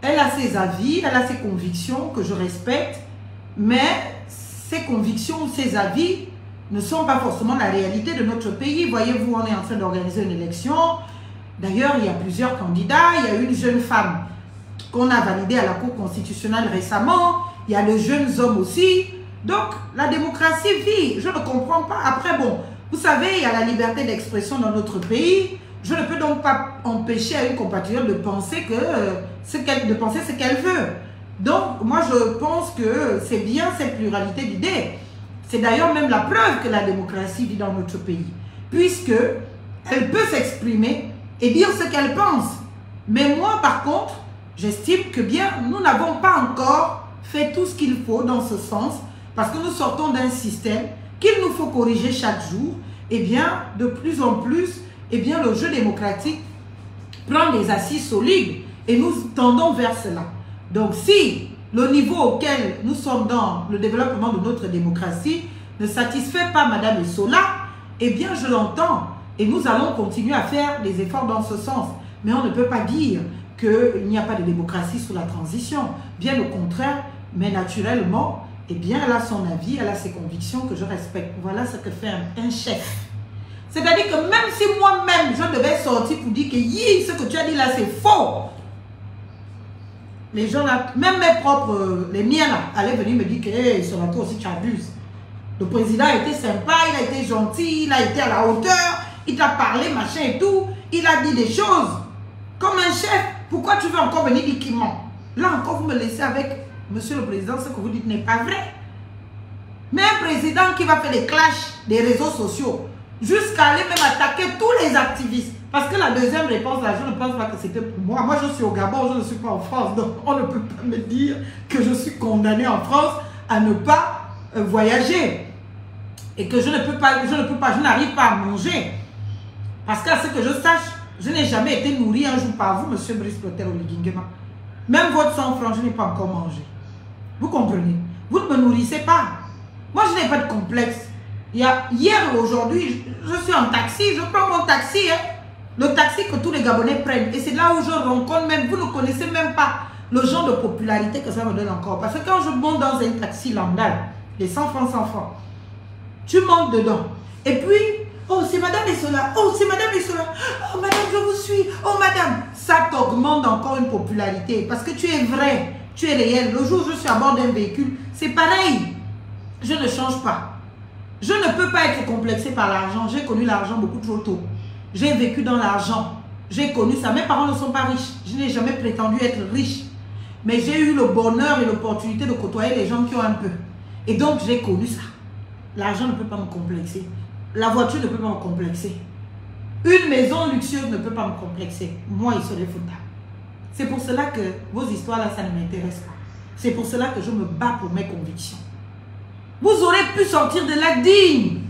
Elle a ses avis, elle a ses convictions que je respecte. Mais ses convictions, ses avis ne sont pas forcément la réalité de notre pays. Voyez-vous, on est en train d'organiser une élection. D'ailleurs, il y a plusieurs candidats. Il y a une jeune femme qu'on a validée à la Cour constitutionnelle récemment. Il y a de jeunes hommes aussi. Donc, la démocratie vit. Je ne comprends pas. Après, bon, vous savez, il y a la liberté d'expression dans notre pays. Je ne peux donc pas empêcher à une compatriote de penser ce qu'elle veut. Donc, moi, je pense que c'est bien cette pluralité d'idées. C'est d'ailleurs même la preuve que la démocratie vit dans notre pays. Puisque elle peut s'exprimer et dire ce qu'elle pense. Mais moi, par contre, j'estime que bien, nous n'avons pas encore fait tout ce qu'il faut dans ce sens. Parce que nous sortons d'un système qu'il nous faut corriger chaque jour. Et bien, de plus en plus, eh bien, le jeu démocratique prend des assises solides et nous tendons vers cela. Donc, si le niveau auquel nous sommes dans le développement de notre démocratie ne satisfait pas Madame Essola, eh bien, je l'entends et nous allons continuer à faire des efforts dans ce sens. Mais on ne peut pas dire qu'il n'y a pas de démocratie sous la transition. Bien au contraire, mais naturellement, eh bien, elle a son avis, elle a ses convictions que je respecte. Voilà ce que fait un chef. C'est-à-dire que même si moi-même, je devais sortir pour dire que ce que tu as dit là, c'est faux. Les gens là, même mes propres, les miens là, allaient venir me dire que hey, sur la tour aussi tu abuses. Le président a été sympa, il a été gentil, il a été à la hauteur, il t'a parlé, machin et tout. Il a dit des choses. Comme un chef, pourquoi tu veux encore venir dire qu'il ment? Là encore, vous me laissez avec Monsieur le Président, ce que vous dites n'est pas vrai. Mais un président qui va faire des clashs des réseaux sociaux, jusqu'à aller même attaquer tous les activistes. Parce que la deuxième réponse, là, je ne pense pas que c'était pour moi. Moi, je suis au Gabon, je ne suis pas en France. Donc, on ne peut pas me dire que je suis condamné en France à ne pas voyager. Et que je n'arrive pas à manger. Parce qu'à ce que je sache, je n'ai jamais été nourri un jour par vous, monsieur Brice Clotaire Oligingema. Même votre 100 francs, je n'ai pas encore mangé. Vous comprenez? Vous ne me nourrissez pas. Moi, je n'ai pas de complexe. Hier et aujourd'hui, je suis en taxi, je prends mon taxi, hein, le taxi que tous les Gabonais prennent. Et c'est là où je rencontre même, vous ne connaissez même pas le genre de popularité que ça me donne encore. Parce que quand je monte dans un taxi lambda, les 100 francs, tu montes dedans. Et puis, oh c'est Madame Essola, oh c'est Madame Essola, oh Madame je vous suis, oh Madame. Ça t'augmente encore une popularité parce que tu es vrai, tu es réel. Le jour où je suis à bord d'un véhicule, c'est pareil. Je ne change pas. Je ne peux pas être complexé par l'argent. J'ai connu l'argent beaucoup trop tôt. J'ai vécu dans l'argent. J'ai connu ça. Mes parents ne sont pas riches. Je n'ai jamais prétendu être riche. Mais j'ai eu le bonheur et l'opportunité de côtoyer les gens qui ont un peu. Et donc, j'ai connu ça. L'argent ne peut pas me complexer. La voiture ne peut pas me complexer. Une maison luxueuse ne peut pas me complexer. Moi, il serait fautable. C'est pour cela que vos histoires là, ça ne m'intéresse pas. C'est pour cela que je me bats pour mes convictions. Vous aurez pu sortir de là digne.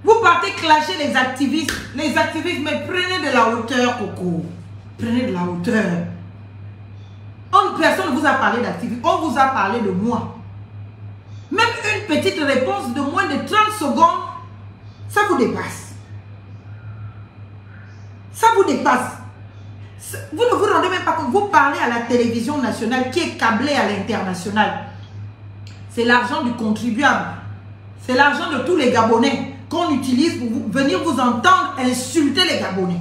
Vous partez clasher les activistes. Les activistes, mais prenez de la hauteur, Coco. Prenez de la hauteur. Personne ne vous a parlé d'activisme. On vous a parlé de moi. Même une petite réponse de moins de 30 secondes, ça vous dépasse. Ça vous dépasse. Vous ne vous rendez même pas compte. Vous parlez à la télévision nationale qui est câblée à l'international. C'est l'argent du contribuable. C'est l'argent de tous les Gabonais qu'on utilise pour venir vous entendre insulter les Gabonais.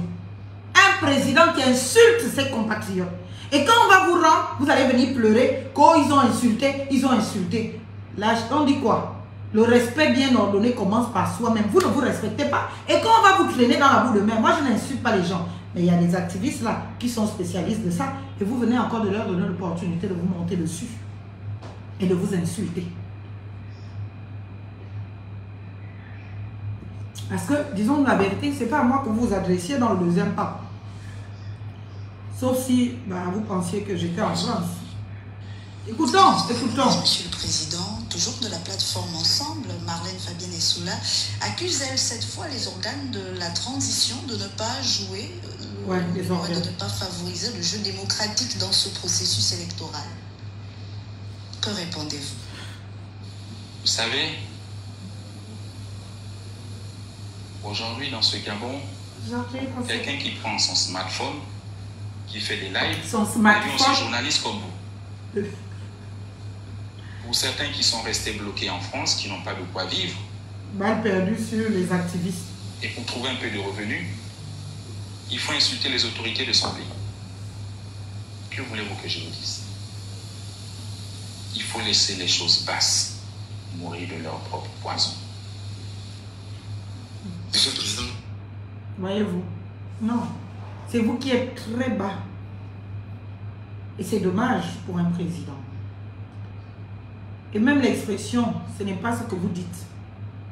Un président qui insulte ses compatriotes. Et quand on va vous rendre, vous allez venir pleurer. Quand ils ont insulté, ils ont insulté. Là, on dit quoi? Le respect bien ordonné commence par soi-même. Vous ne vous respectez pas. Et quand on va vous traîner dans la boue de mer, moi je n'insulte pas les gens. Mais il y a des activistes là qui sont spécialistes de ça. Et vous venez encore de leur donner l'opportunité de vous monter dessus. Et de vous insulter. Parce que, disons la vérité, ce n'est pas à moi que vous vous adressiez dans le deuxième pas. Sauf si vous pensiez que j'étais en France. Écoutons. Monsieur le Président, toujours de la plateforme Ensemble, Marlène Fabienne Essoula accuse elle cette fois les organes de la transition de ne pas jouer, de ne pas favoriser le jeu démocratique dans ce processus électoral. Que répondez-vous? Vous savez, aujourd'hui dans ce Gabon, quelqu'un qui prend son smartphone, qui fait des lives, est aussi journaliste comme vous. Pour certains qui sont restés bloqués en France, qui n'ont pas de quoi vivre, mal perdu sur les activistes. Et pour trouver un peu de revenus, il faut insulter les autorités de son pays. Que voulez-vous que je vous dise? Il faut laisser les choses basses mourir de leur propre poison. Monsieur le Président. Voyez-vous? Non. C'est vous qui êtes très bas. Et c'est dommage pour un président. Et même l'expression, ce n'est pas ce que vous dites.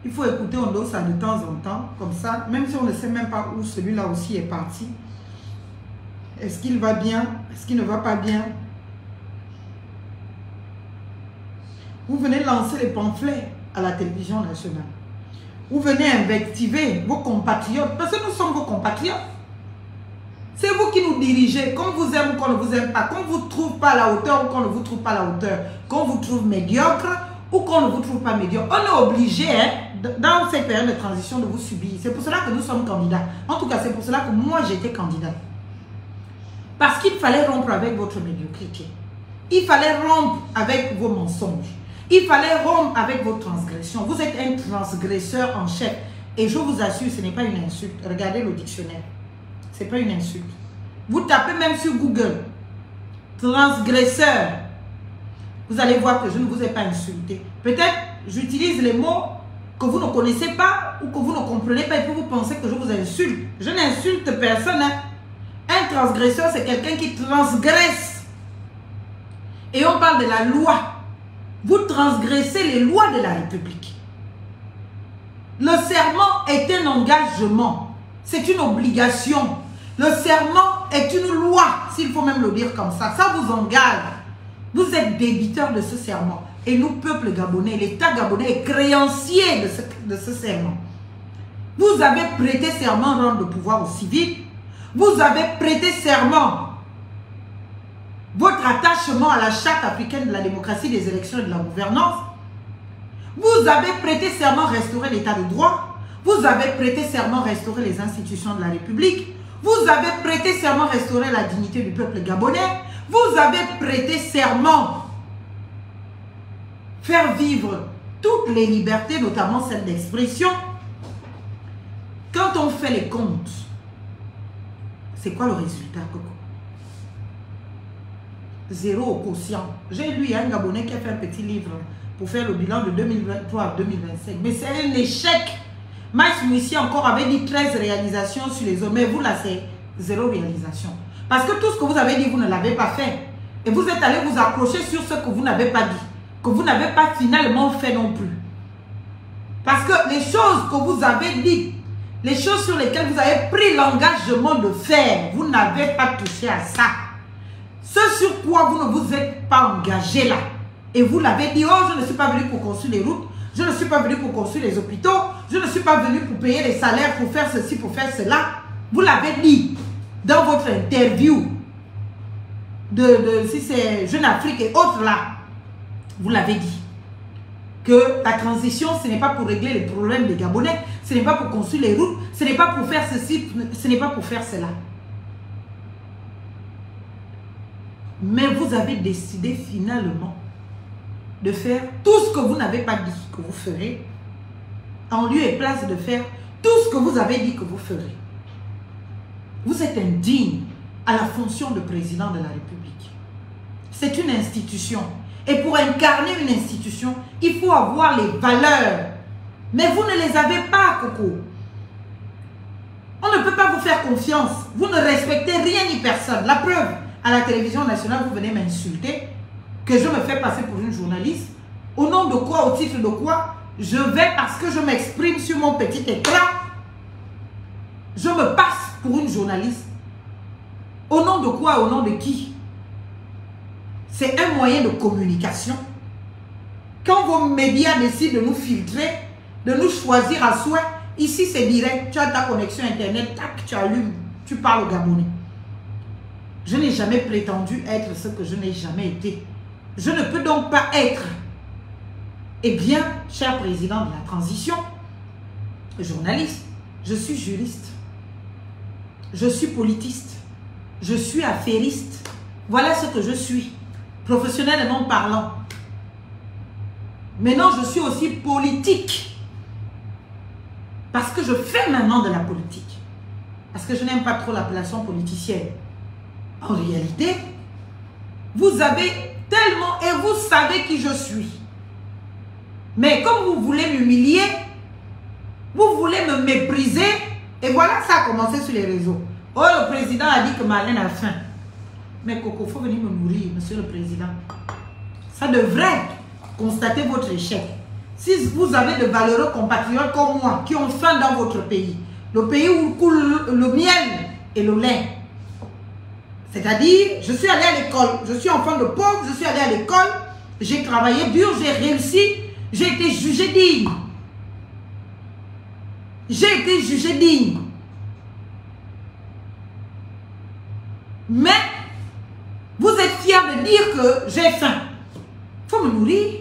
Il faut écouter Ondossa de temps en temps, comme ça, même si on ne sait même pas où celui-là aussi est parti. Est-ce qu'il va bien? Est-ce qu'il ne va pas bien? Vous venez lancer les pamphlets à la télévision nationale. Vous venez invectiver vos compatriotes, parce que nous sommes vos compatriotes. C'est vous qui nous dirigez, qu'on vous aime ou qu'on ne vous aime pas, qu'on ne vous trouve pas à la hauteur ou qu'on ne vous trouve pas à la hauteur, qu'on vous trouve médiocre ou qu'on ne vous trouve pas médiocre. On est obligé, dans cette période de transition, de vous subir. C'est pour cela que nous sommes candidats. En tout cas, c'est pour cela que moi, j'étais candidat. Parce qu'il fallait rompre avec votre médiocrité. Il fallait rompre avec vos mensonges. Il fallait rompre avec vos transgressions. Vous êtes un transgresseur en chef. Et je vous assure, ce n'est pas une insulte. Regardez le dictionnaire. Ce n'est pas une insulte. Vous tapez même sur Google. Transgresseur. Vous allez voir que je ne vous ai pas insulté. Peut-être j'utilise les mots que vous ne connaissez pas ou que vous ne comprenez pas et puis vous pensez que je vous insulte. Je n'insulte personne. Un transgresseur, c'est quelqu'un qui transgresse. Et on parle de la loi. Vous transgressez les lois de la République. Le serment est un engagement. C'est une obligation. Le serment est une loi, s'il faut même le dire comme ça. Ça vous engage. Vous êtes débiteur de ce serment. Et nous, peuple gabonais, l'État gabonais est créancier de ce serment. Vous avez prêté serment rendre le pouvoir aux civils. Vous avez prêté serment votre attachement à la charte africaine de la démocratie, des élections et de la gouvernance. Vous avez prêté serment restaurer l'état de droit. Vous avez prêté serment restaurer les institutions de la République. Vous avez prêté serment restaurer la dignité du peuple gabonais. Vous avez prêté serment faire vivre toutes les libertés, notamment celle d'expression. Quand on fait les comptes, c'est quoi le résultat, Coco? Zéro au quotient. J'ai lu un Gabonais qui a fait un petit livre pour faire le bilan de 2023 à 2025. Mais c'est un échec. Max Moussi encore avait dit 13 réalisations sur les hommes. Mais vous là, c'est zéro réalisation. Parce que tout ce que vous avez dit, vous ne l'avez pas fait. Et vous êtes allé vous accrocher sur ce que vous n'avez pas dit. Que vous n'avez pas finalement fait non plus. Parce que les choses que vous avez dites, les choses sur lesquelles vous avez pris l'engagement de faire, vous n'avez pas touché à ça. Ce sur quoi vous ne vous êtes pas engagé là. Et vous l'avez dit, oh, je ne suis pas venu pour construire les routes, je ne suis pas venu pour construire les hôpitaux, je ne suis pas venu pour payer les salaires, pour faire ceci, pour faire cela. Vous l'avez dit dans votre interview si c'est Jeune Afrique et autres là. Vous l'avez dit. Que la transition, ce n'est pas pour régler les problèmes des Gabonais, ce n'est pas pour construire les routes, ce n'est pas pour faire ceci, ce n'est pas pour faire cela. Mais vous avez décidé finalement de faire tout ce que vous n'avez pas dit que vous ferez, en lieu et place de faire tout ce que vous avez dit que vous ferez. Vous êtes indigne à la fonction de président de la République. C'est une institution. Et pour incarner une institution, il faut avoir les valeurs. Mais vous ne les avez pas, Coco. On ne peut pas vous faire confiance. Vous ne respectez rien ni personne. La preuve, à la télévision nationale, vous venez m'insulter, que je me fais passer pour une journaliste. Au nom de quoi, au titre de quoi? Je vais parce que je m'exprime sur mon petit écran. Je me passe pour une journaliste. Au nom de quoi, au nom de qui? C'est un moyen de communication. Quand vos médias décident de nous filtrer, de nous choisir à souhait, ici c'est direct, tu as ta connexion internet, tac, tu allumes, tu parles au Gabonais. Je n'ai jamais prétendu être ce que je n'ai jamais été. Je ne peux donc pas être. Eh bien, cher président de la transition, journaliste, je suis juriste, je suis politiste, je suis affairiste. Voilà ce que je suis, professionnellement parlant. Maintenant, je suis aussi politique. Parce que je fais maintenant de la politique. Parce que je n'aime pas trop l'appellation politicienne. En réalité, vous avez tellement et vous savez qui je suis. Mais comme vous voulez m'humilier, vous voulez me mépriser, et voilà, ça a commencé sur les réseaux. Oh, le président a dit que Marlène a faim. Mais Coco, il faut venir me nourrir, monsieur le président. Ça devrait constater votre échec. Si vous avez de valeureux compatriotes comme moi, qui ont faim dans votre pays, le pays où coule le miel et le lait, c'est-à-dire, je suis allé à l'école, je suis enfant de pauvre, je suis allé à l'école, j'ai travaillé dur, j'ai réussi, j'ai été jugé digne. J'ai été jugé digne. Mais, vous êtes fiers de dire que j'ai faim. Il faut me nourrir.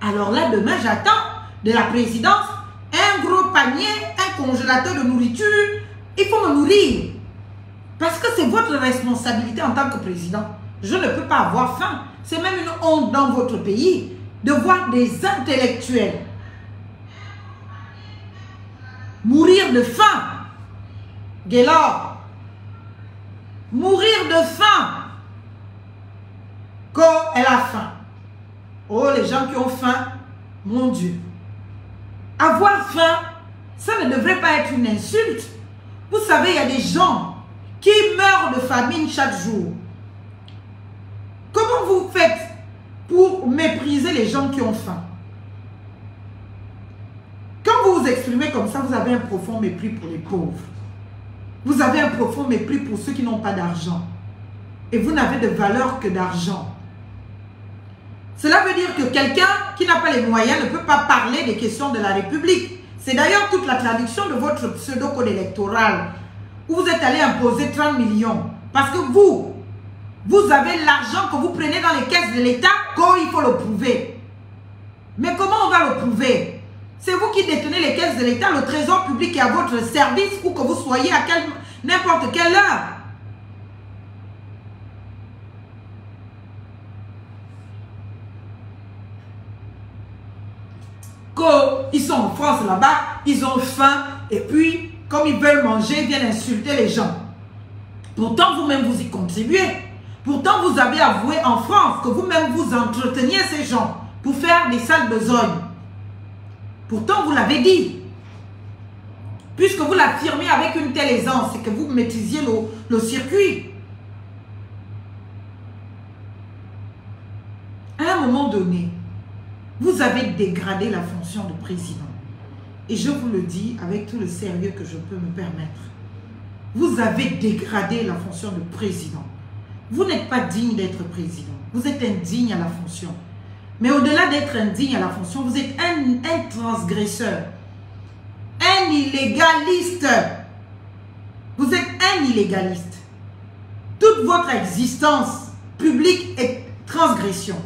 Alors là, demain, j'attends de la présidence un gros panier, un congélateur de nourriture. Il faut me nourrir. Parce que c'est votre responsabilité en tant que président. Je ne peux pas avoir faim. C'est même une honte dans votre pays de voir des intellectuels mourir de faim. Gaylord, mourir de faim. Quand elle a faim. Oh, les gens qui ont faim, mon Dieu. Avoir faim, ça ne devrait pas être une insulte. Vous savez, il y a des gens qui meurent de famine chaque jour. Comment vous faites pour mépriser les gens qui ont faim? Quand vous vous exprimez comme ça, vous avez un profond mépris pour les pauvres. Vous avez un profond mépris pour ceux qui n'ont pas d'argent. Et vous n'avez de valeur que d'argent. Cela veut dire que quelqu'un qui n'a pas les moyens ne peut pas parler des questions de la République. C'est d'ailleurs toute la traduction de votre pseudo-code électoral où vous êtes allé imposer 30 millions. Parce que vous avez l'argent que vous prenez dans les caisses de l'État quand il faut le prouver. Mais comment on va le prouver? C'est vous qui détenez les caisses de l'État, le trésor public est à votre service où que vous soyez à n'importe quelle heure. Quand ils sont en France là-bas, ils ont faim et puis, comme ils veulent manger, ils viennent insulter les gens. Pourtant, vous-même, vous y contribuez. Pourtant, vous avez avoué en France que vous-même, vous entreteniez ces gens pour faire des sales besognes. Pourtant, vous l'avez dit. Puisque vous l'affirmez avec une telle aisance, c'est que vous maîtrisiez le circuit. À un moment donné, vous avez dégradé la fonction de président. Et je vous le dis avec tout le sérieux que je peux me permettre. Vous avez dégradé la fonction de président. Vous n'êtes pas digne d'être président. Vous êtes indigne à la fonction. Mais au-delà d'être indigne à la fonction, vous êtes un transgresseur. Un illégaliste. Vous êtes un illégaliste. Toute votre existence publique est transgression.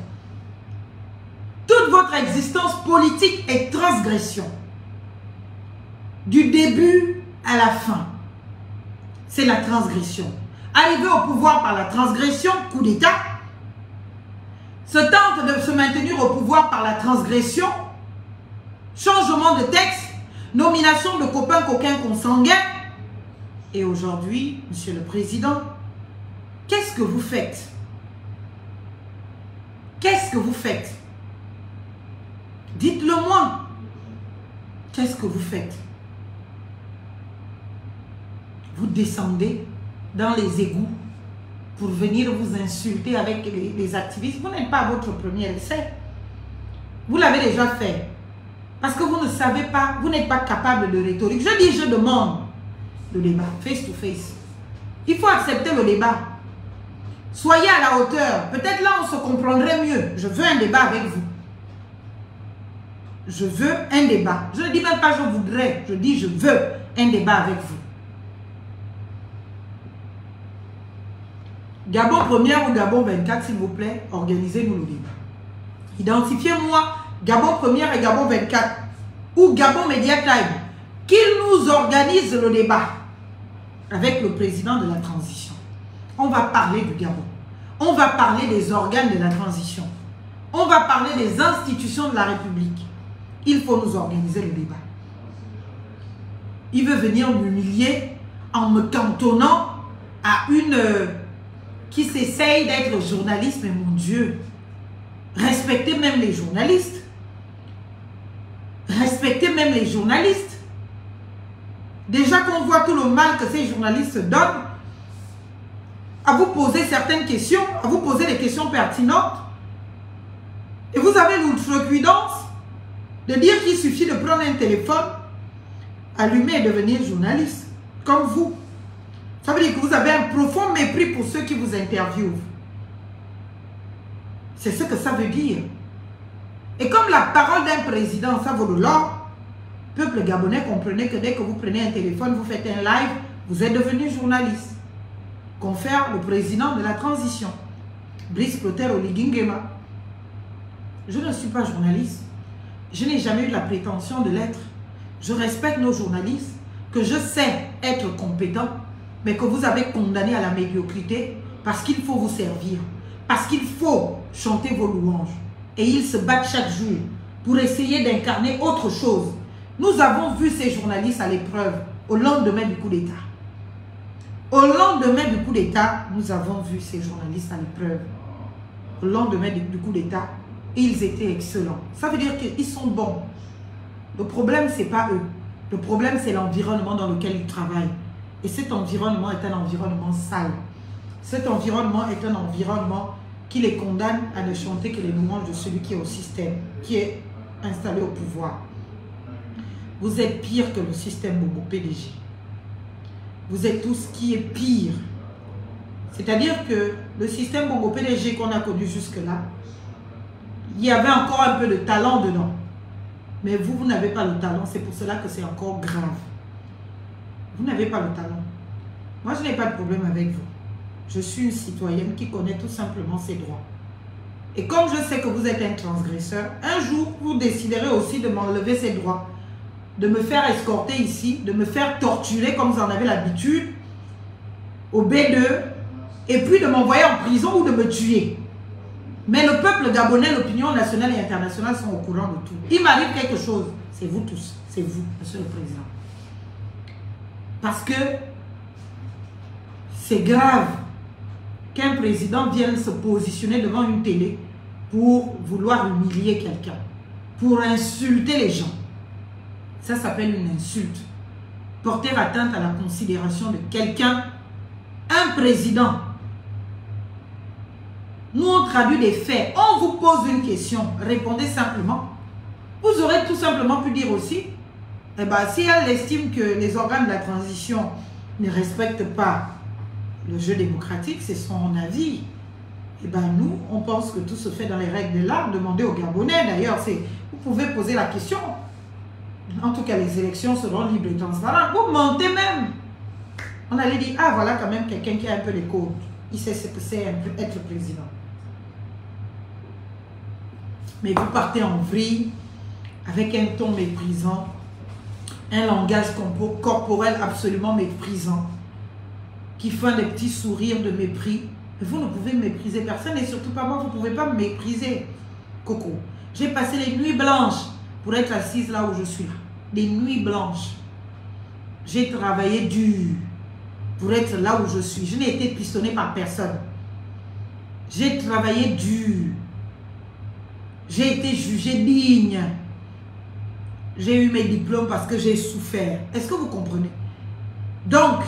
Toute votre existence politique est transgression. Du début à la fin, c'est la transgression. Arriver au pouvoir par la transgression, coup d'État, se tente de se maintenir au pouvoir par la transgression, changement de texte, nomination de copains, coquins, consanguins. Et aujourd'hui, Monsieur le Président, qu'est-ce que vous faites? Qu'est-ce que vous faites? Dites-le moi. Qu'est-ce que vous faites? Vous descendez dans les égouts pour venir vous insulter avec les activistes. Vous n'êtes pas à votre premier essai. Vous l'avez déjà fait. Parce que vous ne savez pas, vous n'êtes pas capable de rhétorique. Je dis, je demande le débat, face to face. Il faut accepter le débat. Soyez à la hauteur. Peut-être là, on se comprendrait mieux. Je veux un débat avec vous. Je veux un débat. Je ne dis même pas je voudrais. Je dis je veux un débat avec vous. Gabon 1er ou Gabon 24, s'il vous plaît, organisez-nous le débat. Identifiez-moi Gabon 1er et Gabon 24 ou Gabon Media Time. Qu'ils nous organisent le débat avec le président de la transition. On va parler du Gabon. On va parler des organes de la transition. On va parler des institutions de la République. Il faut nous organiser le débat. Il veut venir m'humilier en me cantonnant à une qui s'essaye d'être journaliste, mais mon Dieu, respectez même les journalistes. Respectez même les journalistes. Déjà qu'on voit tout le mal que ces journalistes donnent à vous poser certaines questions, à vous poser des questions pertinentes. Et vous avez l'outrecuidance de dire qu'il suffit de prendre un téléphone, allumer et devenir journaliste, comme vous. Ça veut dire que vous avez un profond mépris pour ceux qui vous interviewent. C'est ce que ça veut dire. Et comme la parole d'un président, ça vaut de l'or, peuple gabonais, comprenez que dès que vous prenez un téléphone, vous faites un live, vous êtes devenu journaliste. Confère le président de la transition, Brice Clotaire Oligui Nguema. Je ne suis pas journaliste. Je n'ai jamais eu la prétention de l'être. Je respecte nos journalistes, que je sais être compétents, mais que vous avez condamné à la médiocrité parce qu'il faut vous servir, parce qu'il faut chanter vos louanges. Et ils se battent chaque jour pour essayer d'incarner autre chose. Nous avons vu ces journalistes à l'épreuve au lendemain du coup d'État. Au lendemain du coup d'État, nous avons vu ces journalistes à l'épreuve. Au lendemain du coup d'État, ils étaient excellents. Ça veut dire qu'ils sont bons. Le problème, ce n'est pas eux. Le problème, c'est l'environnement dans lequel ils travaillent. Et cet environnement est un environnement sale. Cet environnement est un environnement qui les condamne à ne chanter que les louanges de celui qui est au système, qui est installé au pouvoir. Vous êtes pire que le système Bongo PDG. Vous êtes tout ce qui est pire. C'est-à-dire que le système Bongo PDG qu'on a connu jusque-là, il y avait encore un peu de talent dedans. Mais vous n'avez pas le talent. C'est pour cela que c'est encore grave. Vous n'avez pas le talent. Moi, je n'ai pas de problème avec vous. Je suis une citoyenne qui connaît tout simplement ses droits. Et comme je sais que vous êtes un transgresseur, un jour, vous déciderez aussi de m'enlever ces droits. De me faire escorter ici, de me faire torturer comme vous en avez l'habitude, au B2, et puis de m'envoyer en prison ou de me tuer. Mais le peuple gabonais, l'opinion nationale et internationale sont au courant de tout. Il m'arrive quelque chose, c'est vous tous, c'est vous, Monsieur le Président. Parce que c'est grave qu'un président vienne se positionner devant une télé pour vouloir humilier quelqu'un, pour insulter les gens. Ça s'appelle une insulte. Porter atteinte à la considération de quelqu'un, un président. Nous, on traduit des faits. On vous pose une question, répondez simplement. Vous aurez tout simplement pu dire aussi, eh ben, si elle estime que les organes de la transition ne respectent pas le jeu démocratique, c'est son avis. Eh ben, nous, on pense que tout se fait dans les règles de l'art. Demandez aux Gabonais, d'ailleurs, vous pouvez poser la question. En tout cas, les élections seront libres et transparentes. Vous mentez même. On allait dire, ah, voilà quand même quelqu'un qui a un peu les codes. Il sait ce que c'est être président. Mais vous partez en vrille avec un ton méprisant, un langage corporel absolument méprisant, qui fait des petits sourires de mépris Mais vous ne pouvez mépriser personne et surtout pas moi, vous ne pouvez pas me mépriser. Coco, j'ai passé les nuits blanches pour être assise là où je suis là. Des nuits blanches. J'ai travaillé dur pour être là où je suis. Je n'ai été pistonnée par personne. J'ai travaillé dur. J'ai été jugée digne. J'ai eu mes diplômes parce que j'ai souffert. Est-ce que vous comprenez? Donc,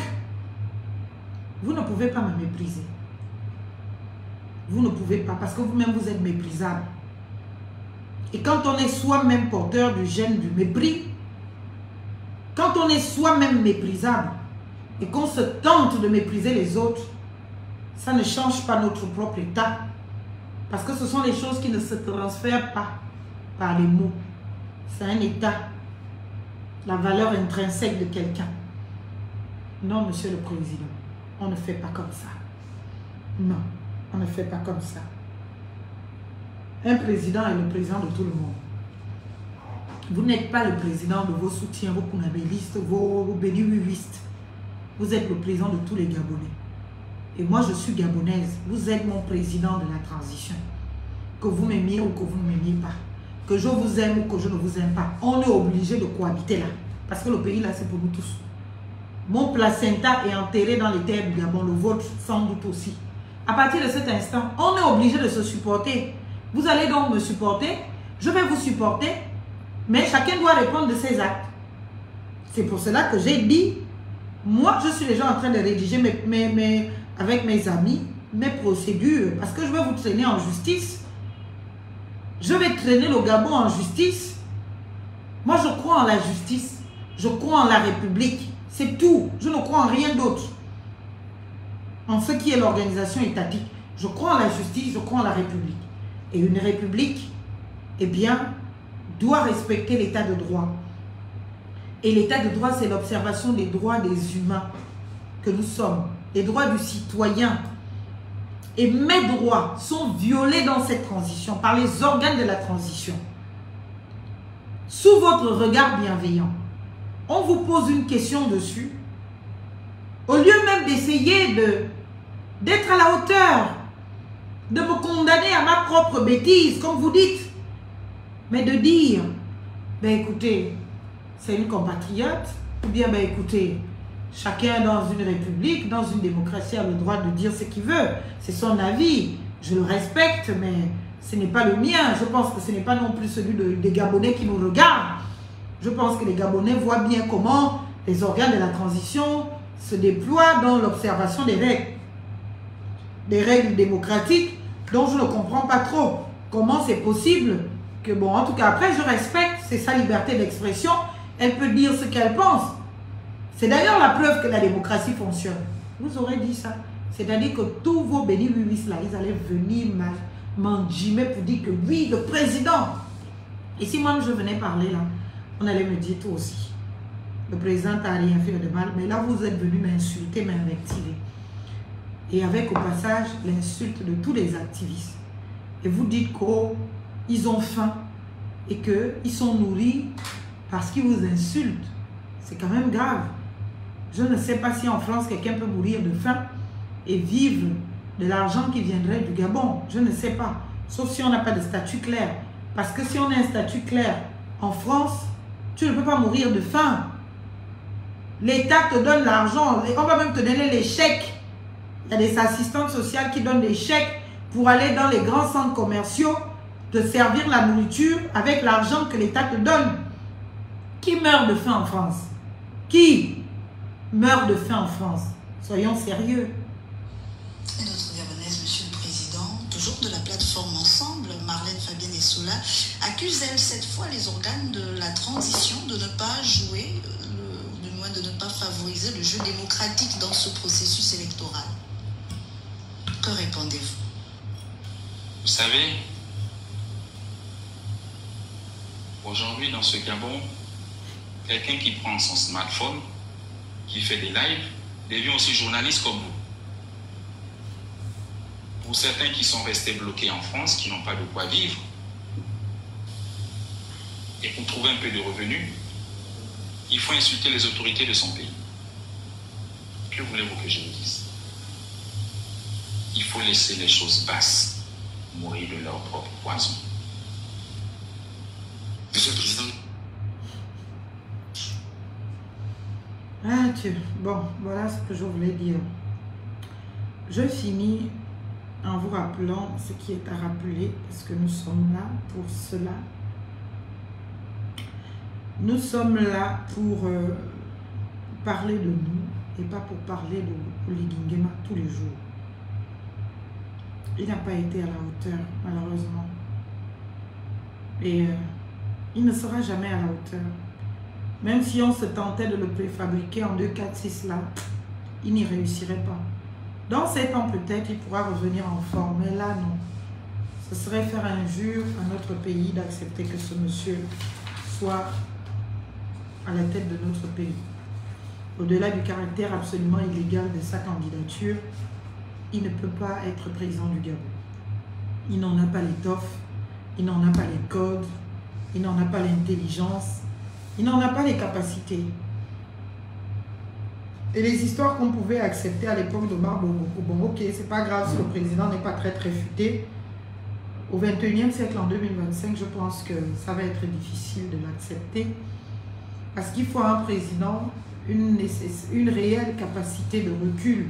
vous ne pouvez pas me mépriser. Vous ne pouvez pas parce que vous-même vous êtes méprisable. Et quand on est soi-même porteur du gène du mépris, quand on est soi-même méprisable et qu'on se tente de mépriser les autres, ça ne change pas notre propre état. Parce que ce sont des choses qui ne se transfèrent pas par les mots. C'est un état, la valeur intrinsèque de quelqu'un. Non, monsieur le président, on ne fait pas comme ça. Non, on ne fait pas comme ça. Un président est le président de tout le monde. Vous n'êtes pas le président de vos soutiens, vos kunabélistes, vos béni-oui-wistes. Vous êtes le président de tous les Gabonais. Et moi, je suis gabonaise. Vous êtes mon président de la transition. Que vous m'aimiez ou que vous ne m'aimiez pas. Que je vous aime ou que je ne vous aime pas. On est obligé de cohabiter là. Parce que le pays là, c'est pour nous tous. Mon placenta est enterré dans les terres du Gabon. Le vôtre, sans doute aussi. À partir de cet instant, on est obligé de se supporter. Vous allez donc me supporter. Je vais vous supporter. Mais chacun doit répondre de ses actes. C'est pour cela que j'ai dit, moi, je suis déjà en train de rédiger avec mes amis, mes procédures. Parce que je vais vous traîner en justice. Je vais traîner le Gabon en justice. Moi, je crois en la justice. Je crois en la République. C'est tout. Je ne crois en rien d'autre. En ce qui est l'organisation étatique. Je crois en la justice, je crois en la République. Et une République, eh bien, doit respecter l'état de droit. Et l'état de droit, c'est l'observation des droits des humains que nous sommes. Les droits du citoyen. Et mes droits sont violés dans cette transition par les organes de la transition. Sous votre regard bienveillant, on vous pose une question dessus. Au lieu même d'essayer d'être à la hauteur, de me condamner à ma propre bêtise, comme vous dites, mais de dire, ben écoutez, c'est une compatriote, ou bien ben écoutez, chacun dans une république, dans une démocratie a le droit de dire ce qu'il veut. C'est son avis. Je le respecte, mais ce n'est pas le mien. Je pense que ce n'est pas non plus celui des Gabonais qui nous regardent. Je pense que les Gabonais voient bien comment les organes de la transition se déploient dans l'observation des règles. Des règles démocratiques dont je ne comprends pas trop. Comment c'est possible que, bon, en tout cas, après, je respecte, c'est sa liberté d'expression. Elle peut dire ce qu'elle pense. C'est d'ailleurs la preuve que la démocratie fonctionne. Vous aurez dit ça. C'est-à-dire que tous vos béni-oui-wistes là, ils allaient venir m'enjimer pour dire que oui, le président. Et si moi je venais parler là, on allait me dire toi aussi. Le président n'a rien fait de mal, mais là vous êtes venu m'insulter, m'invectiver. Et avec au passage l'insulte de tous les activistes. Et vous dites qu'ils ont faim et qu'ils sont nourris parce qu'ils vous insultent. C'est quand même grave. Je ne sais pas si en France, quelqu'un peut mourir de faim et vivre de l'argent qui viendrait du Gabon. Je ne sais pas. Sauf si on n'a pas de statut clair. Parce que si on a un statut clair en France, tu ne peux pas mourir de faim. L'État te donne l'argent. On va même te donner les chèques. Il y a des assistantes sociales qui donnent des chèques pour aller dans les grands centres commerciaux, te servir la nourriture avec l'argent que l'État te donne. Qui meurt de faim en France? Qui meurt de faim en France? Soyons sérieux. Et notre Gabonaise, Monsieur le Président, toujours de la plateforme Ensemble, Marlène Fabienne Essoula, accuse elle cette fois les organes de la transition de ne pas jouer, du moins de ne pas favoriser le jeu démocratique dans ce processus électoral. Que répondez-vous? Vous savez, aujourd'hui dans ce Gabon, quelqu'un qui prend son smartphone, qui fait des lives, devient aussi journaliste comme vous. Pour certains qui sont restés bloqués en France, qui n'ont pas de quoi vivre, et pour trouver un peu de revenus, il faut insulter les autorités de son pays. Que voulez-vous que je vous dise? Il faut laisser les choses basses mourir de leur propre poison. Monsieur le Président. Ah Dieu, bon, voilà ce que je voulais dire. Je finis en vous rappelant ce qui est à rappeler, parce que nous sommes là pour cela. Nous sommes là pour parler de nous et pas pour parler de Oligui Nguema tous les jours. Il n'a pas été à la hauteur, malheureusement. Et il ne sera jamais à la hauteur. Même si on se tentait de le préfabriquer en 2, 4, 6 là, il n'y réussirait pas. Dans 7 ans peut-être, il pourra revenir en forme, mais là non. Ce serait faire injure à notre pays d'accepter que ce monsieur soit à la tête de notre pays. Au-delà du caractère absolument illégal de sa candidature, il ne peut pas être président du Gabon. Il n'en a pas l'étoffe, il n'en a pas les codes, il n'en a pas l'intelligence, il n'en a pas les capacités. Et les histoires qu'on pouvait accepter à l'époque d'Omar Bongo, bon ok, c'est pas grave si le président n'est pas très futé. Au 21e siècle, en 2025, je pense que ça va être difficile de l'accepter. Parce qu'il faut un président, une réelle capacité de recul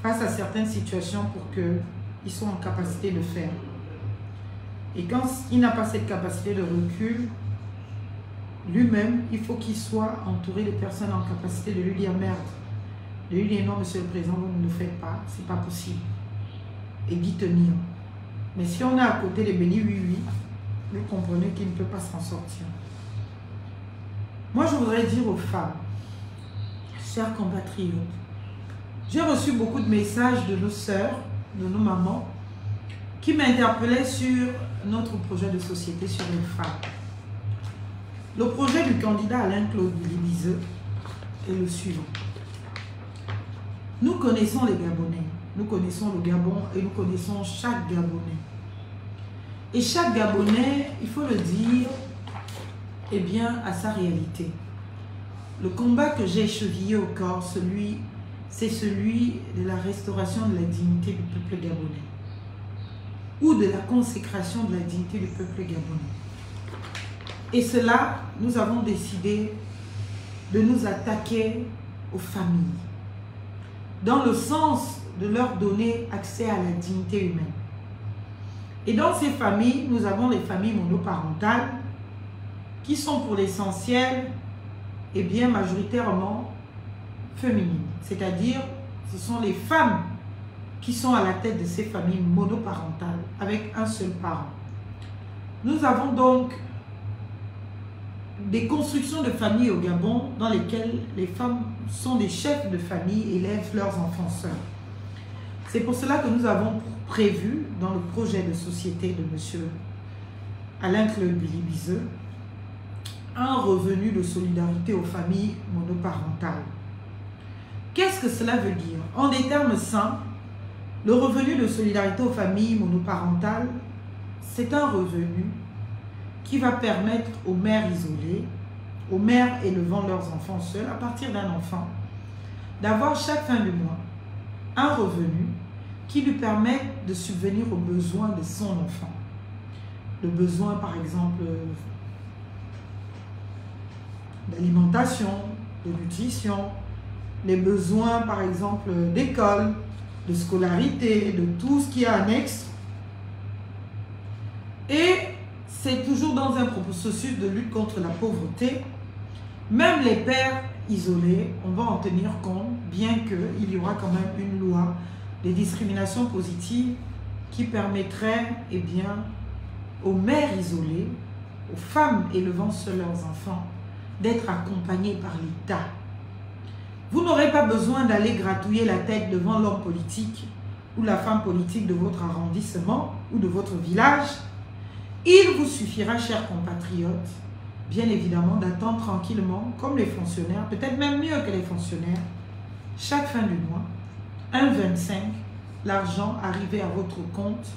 face à certaines situations pour qu'ils soient en capacité de faire. Et quand il n'a pas cette capacité de recul, lui-même, il faut qu'il soit entouré de personnes en capacité de lui dire merde. De lui dire non, monsieur le président, vous ne le faites pas, c'est pas possible. Et d'y tenir. Mais si on est à côté des bénis oui, vous comprenez qu'il ne peut pas s'en sortir. Moi, je voudrais dire aux femmes, chers compatriotes, j'ai reçu beaucoup de messages de nos sœurs, de nos mamans, qui m'interpellaient sur notre projet de société sur les femmes. Le projet du candidat Alain-Claude Billy-Bizeux est le suivant. Nous connaissons les Gabonais, nous connaissons le Gabon et nous connaissons chaque Gabonais. Et chaque Gabonais, il faut le dire, est bien à sa réalité. Le combat que j'ai chevillé au corps, c'est celui de la restauration de la dignité du peuple gabonais ou de la consécration de la dignité du peuple gabonais. Et cela, nous avons décidé de nous attaquer aux familles, dans le sens de leur donner accès à la dignité humaine. Et dans ces familles, nous avons les familles monoparentales qui sont pour l'essentiel et bien majoritairement féminines. C'est-à-dire, ce sont les femmes qui sont à la tête de ces familles monoparentales avec un seul parent. Nous avons donc des constructions de familles au Gabon dans lesquelles les femmes sont des chefs de famille et élèvent leurs enfants seuls. C'est pour cela que nous avons prévu dans le projet de société de M. Alain-Claude Billy-Bizeux un revenu de solidarité aux familles monoparentales. Qu'est-ce que cela veut dire? En des termes simples, le revenu de solidarité aux familles monoparentales, c'est un revenu qui va permettre aux mères isolées, aux mères élevant leurs enfants seuls, à partir d'un enfant, d'avoir chaque fin du mois un revenu qui lui permette de subvenir aux besoins de son enfant. Le besoin, par exemple, d'alimentation, de nutrition, les besoins, par exemple, d'école, de scolarité, de tout ce qui est annexe. Et c'est toujours dans un processus de lutte contre la pauvreté. Même les pères isolés, on va en tenir compte, bien qu'il y aura quand même une loi de discrimination positive qui permettrait eh bien, aux mères isolées, aux femmes élevant seules leurs enfants, d'être accompagnées par l'État. Vous n'aurez pas besoin d'aller gratouiller la tête devant l'homme politique ou la femme politique de votre arrondissement ou de votre village. Il vous suffira, chers compatriotes, bien évidemment, d'attendre tranquillement, comme les fonctionnaires, peut-être même mieux que les fonctionnaires, chaque fin du mois, 1,25, l'argent arrivé à votre compte,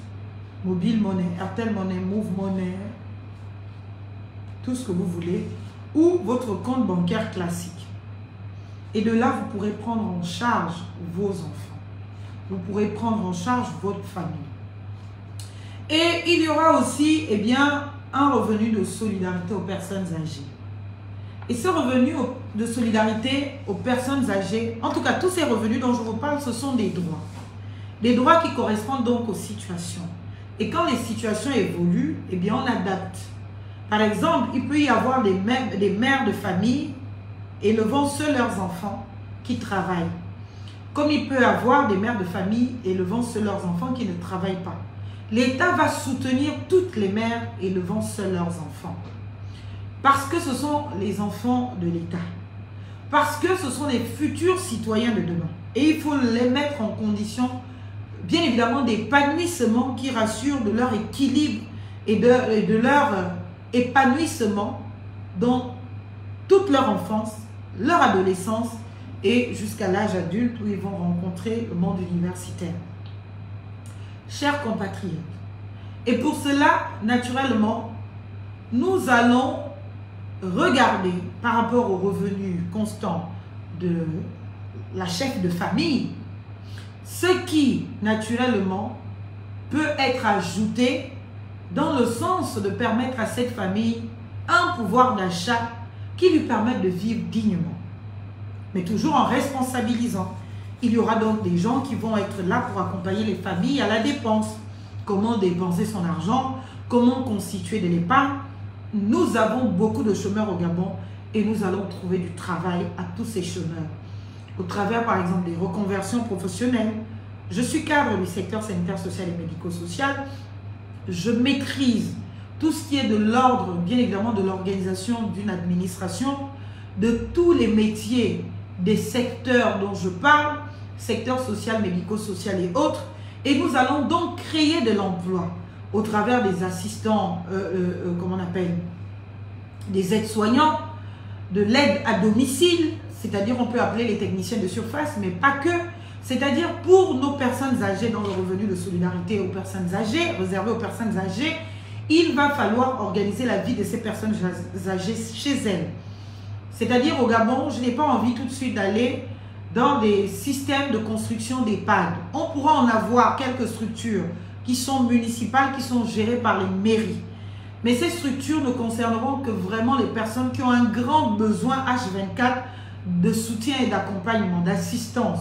Mobile Money, Airtel Money, Move Money, tout ce que vous voulez, ou votre compte bancaire classique. Et de là, vous pourrez prendre en charge vos enfants. vous pourrez prendre en charge votre famille. Et il y aura aussi, eh bien, un revenu de solidarité aux personnes âgées. Et ce revenu de solidarité aux personnes âgées, en tout cas, tous ces revenus dont je vous parle, ce sont des droits. Des droits qui correspondent donc aux situations. Et quand les situations évoluent, eh bien, on adapte. Par exemple, il peut y avoir des mères de famille élevant seuls leurs enfants qui travaillent. Comme il peut y avoir des mères de famille élevant seuls leurs enfants qui ne travaillent pas. L'État va soutenir toutes les mères élevant seuls leurs enfants. Parce que ce sont les enfants de l'État. Parce que ce sont les futurs citoyens de demain. Et il faut les mettre en condition, bien évidemment, d'épanouissement qui rassure de leur équilibre et de leur épanouissement dans toute leur enfance, leur adolescence et jusqu'à l'âge adulte où ils vont rencontrer le monde universitaire. Chers compatriotes, et pour cela, naturellement, nous allons regarder par rapport aux revenus constants de la chef de famille, ce qui, naturellement, peut être ajouté dans le sens de permettre à cette famille un pouvoir d'achat qui lui permette de vivre dignement, mais toujours en responsabilisant. Il y aura donc des gens qui vont être là pour accompagner les familles à la dépense. Comment dépenser son argent, comment constituer de l'épargne. Nous avons beaucoup de chômeurs au Gabon et nous allons trouver du travail à tous ces chômeurs. Au travers, par exemple, des reconversions professionnelles. Je suis cadre du secteur sanitaire, social et médico-social. Je maîtrise tout ce qui est de l'ordre, bien évidemment, de l'organisation d'une administration, de tous les métiers des secteurs dont je parle, secteur social, médico-social et autres. Et nous allons donc créer de l'emploi au travers des assistants, comment on appelle, des aides-soignants, de l'aide à domicile, c'est-à-dire on peut appeler les techniciens de surface, mais pas que. C'est-à-dire pour nos personnes âgées dans le revenu de solidarité aux personnes âgées, réservé aux personnes âgées, il va falloir organiser la vie de ces personnes âgées chez elles. C'est-à-dire au Gabon, je n'ai pas envie tout de suite d'aller dans des systèmes de construction d'EHPAD. On pourra en avoir quelques structures qui sont municipales, qui sont gérées par les mairies. Mais ces structures ne concerneront que vraiment les personnes qui ont un grand besoin H24 de soutien et d'accompagnement, d'assistance.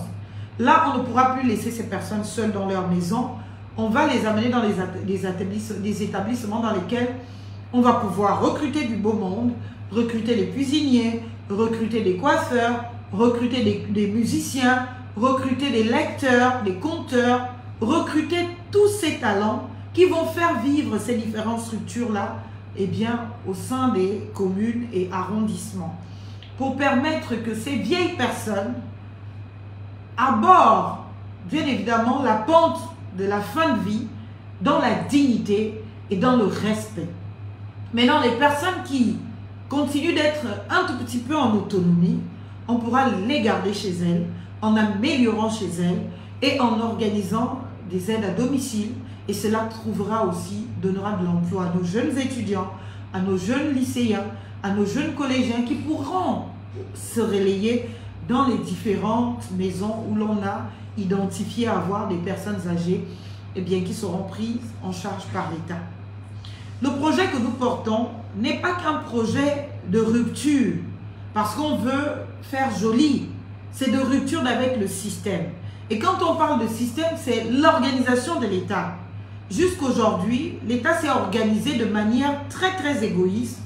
Là, on ne pourra plus laisser ces personnes seules dans leur maison. On va les amener dans des établissements dans lesquels on va pouvoir recruter du beau monde, recruter des cuisiniers, recruter des coiffeurs, recruter des musiciens, recruter des lecteurs, des conteurs, recruter tous ces talents qui vont faire vivre ces différentes structures-là, eh bien, au sein des communes et arrondissements, pour permettre que ces vieilles personnes abordent, bien évidemment, la pente de la fin de vie dans la dignité et dans le respect. Maintenant, les personnes qui continuent d'être un tout petit peu en autonomie, on pourra les garder chez elles, en améliorant chez elles et en organisant des aides à domicile. Et cela donnera de l'emploi à nos jeunes étudiants, à nos jeunes lycéens, à nos jeunes collégiens qui pourront se relayer dans les différentes maisons où l'on a identifié avoir des personnes âgées eh bien, qui seront prises en charge par l'État. Le projet que nous portons n'est pas qu'un projet de rupture, parce qu'on veut faire joli, c'est de rupture avec le système. Et quand on parle de système, c'est l'organisation de l'État. Jusqu'aujourd'hui, l'État s'est organisé de manière très égoïste,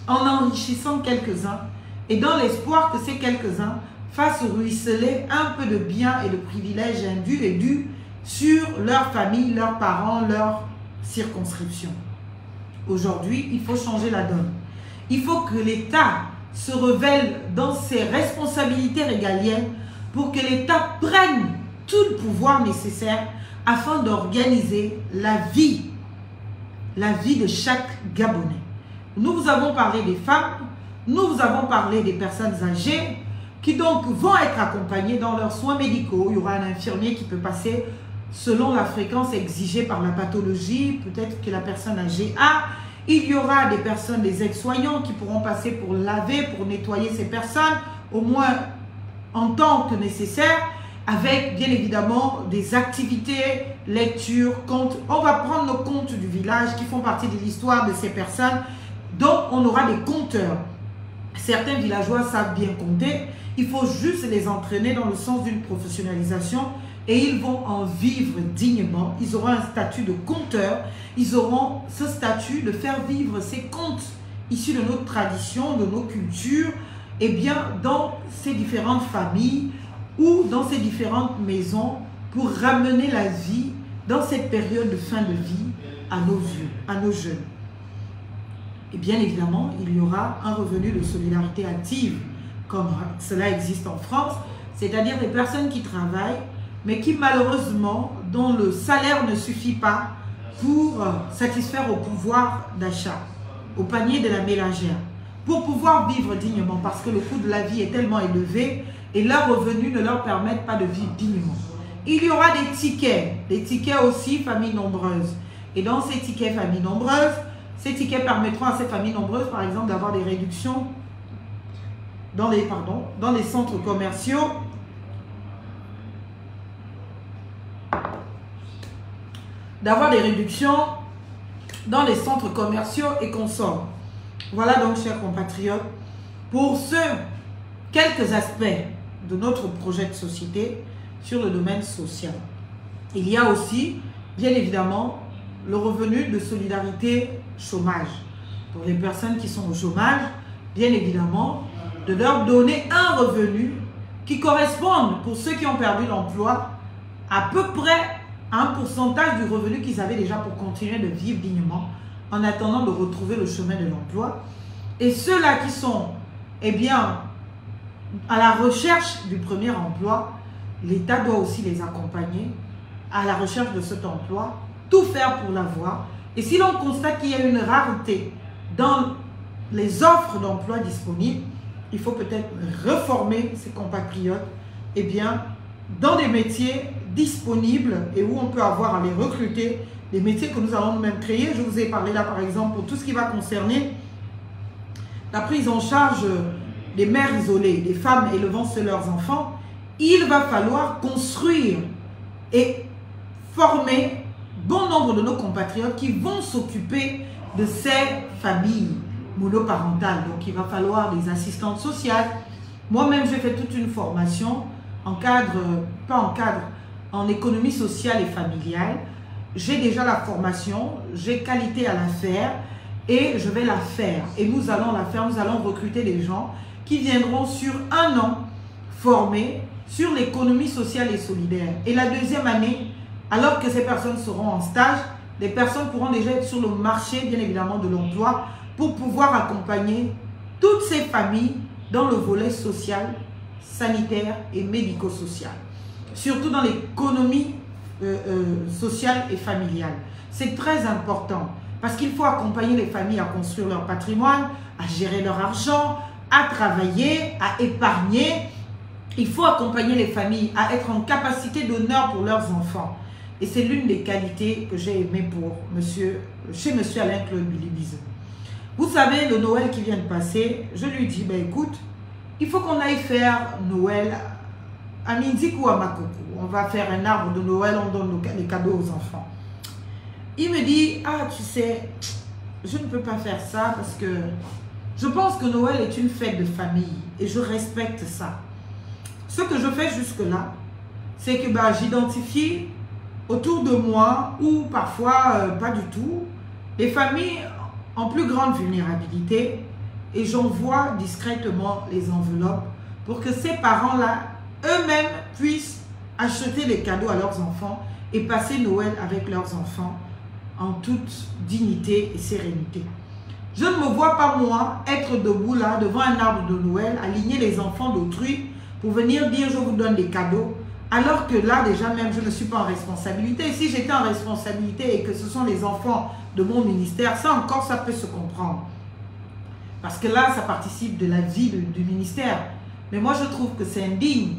en enrichissant quelques-uns, et dans l'espoir que ces quelques-uns fassent ruisseler un peu de biens et de privilèges indus et dus sur leur famille, leurs parents, leur circonscription. Aujourd'hui, il faut changer la donne. Il faut que l'État se révèle dans ses responsabilités régaliennes pour que l'État prenne tout le pouvoir nécessaire afin d'organiser la vie de chaque Gabonais. Nous vous avons parlé des femmes, nous vous avons parlé des personnes âgées qui donc vont être accompagnées dans leurs soins médicaux. Il y aura un infirmier qui peut passer selon la fréquence exigée par la pathologie, peut-être que la personne âgée a. Il y aura des personnes, des aides-soignants qui pourront passer pour laver, pour nettoyer ces personnes, au moins en temps que nécessaire. avec bien évidemment des activités, lecture, contes. On va prendre nos contes du village qui font partie de l'histoire de ces personnes, dont on aura des conteurs. Certains villageois savent bien compter, il faut juste les entraîner dans le sens d'une professionnalisation et ils vont en vivre dignement. Ils auront un statut de conteur, ils auront ce statut de faire vivre ces contes issus de notre tradition, de nos cultures, et bien dans ces différentes familles ou dans ces différentes maisons pour ramener la vie dans cette période de fin de vie à nos vieux, à nos jeunes. Et bien évidemment, il y aura un revenu de solidarité active, comme cela existe en France, c'est-à-dire des personnes qui travaillent, mais qui malheureusement, dont le salaire ne suffit pas pour satisfaire au pouvoir d'achat, au panier de la mélangère, pour pouvoir vivre dignement, parce que le coût de la vie est tellement élevé et leurs revenus ne leur permettent pas de vivre dignement. Il y aura des tickets aussi familles nombreuses. Et dans ces tickets familles nombreuses, ces tickets permettront à ces familles nombreuses, par exemple, d'avoir des réductions dans les centres commerciaux, et consorts. Voilà donc, chers compatriotes, pour quelques aspects de notre projet de société sur le domaine social. Il y a aussi, bien évidemment, le revenu de solidarité chômage. Pour les personnes qui sont au chômage, bien évidemment, de leur donner un revenu qui corresponde, pour ceux qui ont perdu l'emploi, à peu près à un pourcentage du revenu qu'ils avaient déjà pour continuer de vivre dignement en attendant de retrouver le chemin de l'emploi. Et ceux-là qui sont, eh bien, à la recherche du premier emploi, l'État doit aussi les accompagner à la recherche de cet emploi, tout faire pour l'avoir. Et si l'on constate qu'il y a une rareté dans les offres d'emploi disponibles, il faut peut-être reformer ces compatriotes, eh bien, dans des métiers disponibles et où on peut avoir à les recruter, des métiers que nous allons nous-mêmes créer. Je vous ai parlé là, par exemple, pour tout ce qui va concerner la prise en charge des mères isolées, des femmes élevant seules leurs enfants. Il va falloir construire et former bon nombre de nos compatriotes qui vont s'occuper de ces familles monoparentales. Donc, il va falloir des assistantes sociales. Moi-même, j'ai fait toute une formation en économie sociale et familiale. J'ai déjà la formation, j'ai qualité à la faire et je vais la faire. Et nous allons la faire, nous allons recruter des gens qui viendront sur un an formés sur l'économie sociale et solidaire. Et la deuxième année, alors que ces personnes seront en stage, les personnes pourront déjà être sur le marché, bien évidemment, de l'emploi pour pouvoir accompagner toutes ces familles dans le volet social, sanitaire et médico-social. Surtout dans l'économie sociale et familiale. C'est très important parce qu'il faut accompagner les familles à construire leur patrimoine, à gérer leur argent, à travailler, à épargner. Il faut accompagner les familles à être en capacité d'honneur pour leurs enfants. Et c'est l'une des qualités que j'ai aimées chez monsieur Alain-Claude Billy-Bizet. Vous savez, le Noël qui vient de passer, je lui dis, ben écoute, il faut qu'on aille faire Noël à Mindik ou à Makoko. On va faire un arbre de Noël, on donne les cadeaux aux enfants. Il me dit, ah tu sais, je ne peux pas faire ça parce que je pense que Noël est une fête de famille et je respecte ça. Ce que je fais jusque-là, c'est que j'identifie autour de moi, ou parfois pas du tout, les familles en plus grande vulnérabilité et j'envoie discrètement les enveloppes pour que ces parents-là, eux-mêmes, puissent acheter les cadeaux à leurs enfants et passer Noël avec leurs enfants en toute dignité et sérénité. Je ne me vois pas, moi, être debout là, devant un arbre de Noël, aligner les enfants d'autrui pour venir dire « je vous donne des cadeaux », alors que là, déjà même, je ne suis pas en responsabilité. Et si j'étais en responsabilité et que ce sont les enfants de mon ministère, ça encore, ça peut se comprendre. Parce que là, ça participe de la vie du ministère. Mais moi, je trouve que c'est indigne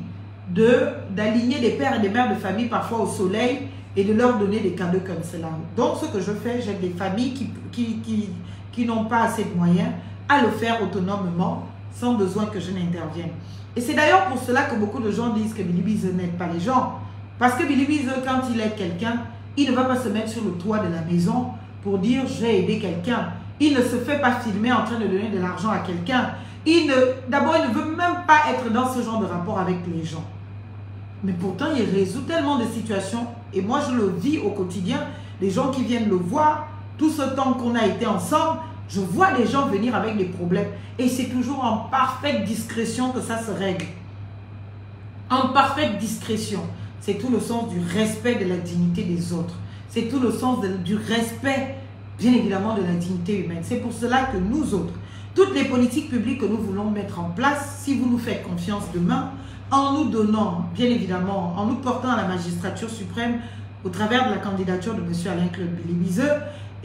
d'aligner des pères et des mères de famille parfois au soleil et de leur donner des cadeaux comme cela. Donc, ce que je fais, j'aide des familles qui n'ont pas assez de moyens à le faire autonomement sans besoin que je n'intervienne. Et c'est d'ailleurs pour cela que beaucoup de gens disent que Billy Biz n'aide pas les gens. Parce que Billy Biz, quand il aide quelqu'un, il ne va pas se mettre sur le toit de la maison pour dire j'ai aidé quelqu'un. Il ne se fait pas filmer en train de donner de l'argent à quelqu'un. D'abord, il ne veut même pas être dans ce genre de rapport avec les gens. Mais pourtant, il résout tellement de situations. Et moi, je le vis au quotidien. Les gens qui viennent le voir, tout ce temps qu'on a été ensemble, je vois des gens venir avec des problèmes. Et c'est toujours en parfaite discrétion que ça se règle. En parfaite discrétion. C'est tout le sens du respect de la dignité des autres. C'est tout le sens du respect, bien évidemment, de la dignité humaine. C'est pour cela que nous autres, toutes les politiques publiques que nous voulons mettre en place, si vous nous faites confiance demain, en nous donnant, bien évidemment, en nous portant à la magistrature suprême au travers de la candidature de M. Alain-Claude Billy Bizeux,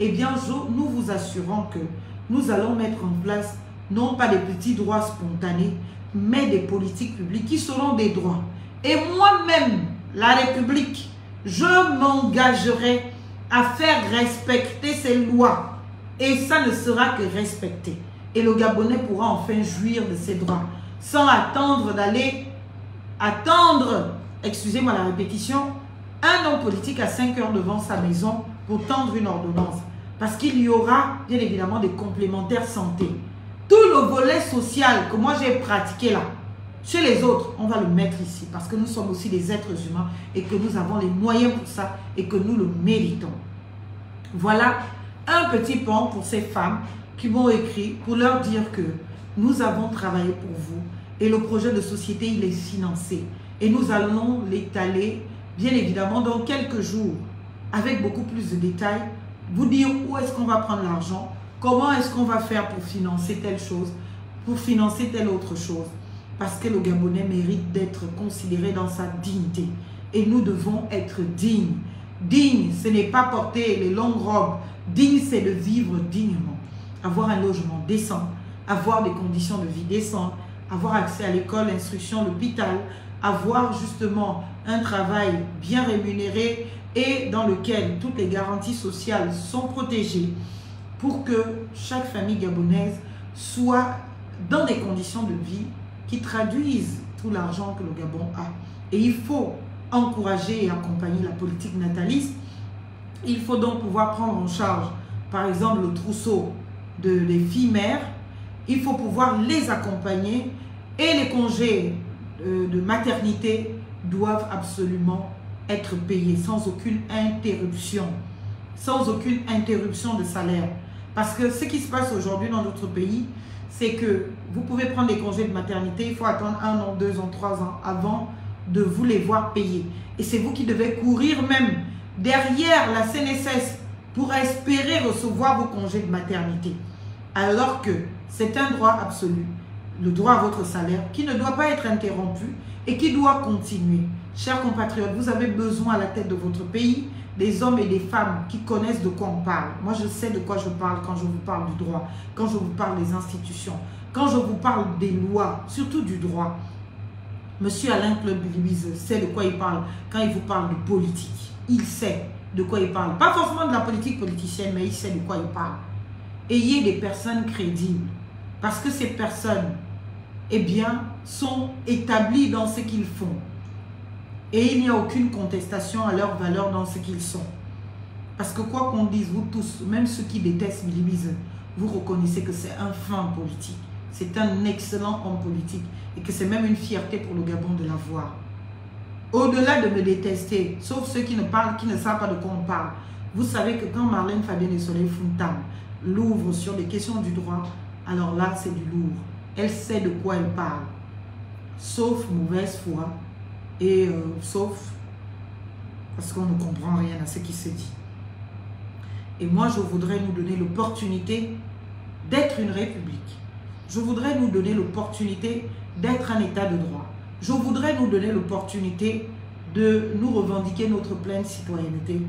eh bien, nous vous assurons que nous allons mettre en place non pas des petits droits spontanés, mais des politiques publiques qui seront des droits. Et moi-même, la République, je m'engagerai à faire respecter ces lois. Et ça ne sera que respecté. Et le Gabonais pourra enfin jouir de ses droits, sans attendre excusez-moi la répétition, un homme politique à 5 heures devant sa maison pour tendre une ordonnance. Parce qu'il y aura, bien évidemment, des complémentaires santé. Tout le volet social que moi j'ai pratiqué là, chez les autres, on va le mettre ici. Parce que nous sommes aussi des êtres humains et que nous avons les moyens pour ça et que nous le méritons. Voilà un petit pan pour ces femmes qui m'ont écrit pour leur dire que nous avons travaillé pour vous et le projet de société, il est financé. Et nous allons l'étaler, bien évidemment, dans quelques jours, avec beaucoup plus de détails, vous dire où est-ce qu'on va prendre l'argent, comment est-ce qu'on va faire pour financer telle chose, pour financer telle autre chose. Parce que le Gabonais mérite d'être considéré dans sa dignité. Et nous devons être dignes. Digne, ce n'est pas porter les longues robes. Digne, c'est de vivre dignement. Avoir un logement décent, avoir des conditions de vie décentes, avoir accès à l'école, l'instruction, l'hôpital, avoir justement un travail bien rémunéré et dans lequel toutes les garanties sociales sont protégées pour que chaque famille gabonaise soit dans des conditions de vie qui traduisent tout l'argent que le Gabon a. Et il faut encourager et accompagner la politique nataliste. Il faut donc pouvoir prendre en charge, par exemple, le trousseau des filles mères. Il faut pouvoir les accompagner et les congés de maternité doivent absolument être payés sans aucune interruption. Sans aucune interruption de salaire. Parce que ce qui se passe aujourd'hui dans notre pays, c'est que vous pouvez prendre des congés de maternité, il faut attendre 1 an, 2 ans, 3 ans avant de vous les voir payer. Et c'est vous qui devez courir même derrière la CNSS pour espérer recevoir vos congés de maternité. Alors que c'est un droit absolu, le droit à votre salaire, qui ne doit pas être interrompu et qui doit continuer. Chers compatriotes, vous avez besoin à la tête de votre pays des hommes et des femmes qui connaissent de quoi on parle. Moi, je sais de quoi je parle quand je vous parle du droit, quand je vous parle des institutions, quand je vous parle des lois, surtout du droit. Monsieur Alain-Claude Billy Bizeux sait de quoi il parle quand il vous parle de politique. Il sait de quoi il parle. Pas forcément de la politique politicienne, mais il sait de quoi il parle. Ayez des personnes crédibles. Parce que ces personnes, eh bien, sont établies dans ce qu'ils font. Et il n'y a aucune contestation à leur valeur dans ce qu'ils sont. Parce que quoi qu'on dise, vous tous, même ceux qui détestent Billy Bizeux, vous reconnaissez que c'est un fin politique. C'est un excellent homme politique. Et que c'est même une fierté pour le Gabon de l'avoir. Au-delà de me détester, sauf ceux qui ne parlent, qui ne savent pas de quoi on parle, vous savez que quand Marlène Fabienne et Soleil Fontam l'ouvrent sur les questions du droit, alors là, c'est du lourd. Elle sait de quoi elle parle. Sauf mauvaise foi. Et sauf parce qu'on ne comprend rien à ce qui se dit. Et moi, je voudrais nous donner l'opportunité d'être une république. Je voudrais nous donner l'opportunité d'être un état de droit. Je voudrais nous donner l'opportunité de nous revendiquer notre pleine citoyenneté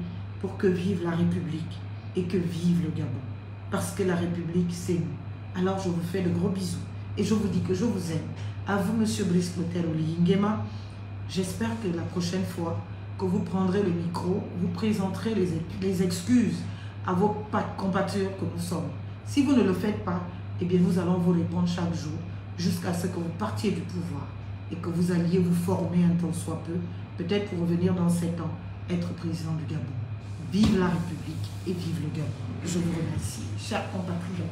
pour que vive la République et que vive le Gabon. Parce que la République, c'est nous. Alors, je vous fais de gros bisous et je vous dis que je vous aime. À vous, Monsieur Brice Clotaire Olyingema. J'espère que la prochaine fois que vous prendrez le micro, vous présenterez les excuses à vos compatriotes que nous sommes. Si vous ne le faites pas, eh bien nous allons vous répondre chaque jour. jusqu'à ce que vous partiez du pouvoir et que vous alliez vous former un tant soit peu, peut-être pour revenir dans 7 ans, être président du Gabon. Vive la République et vive le Gabon. Je vous remercie, chers compatriotes.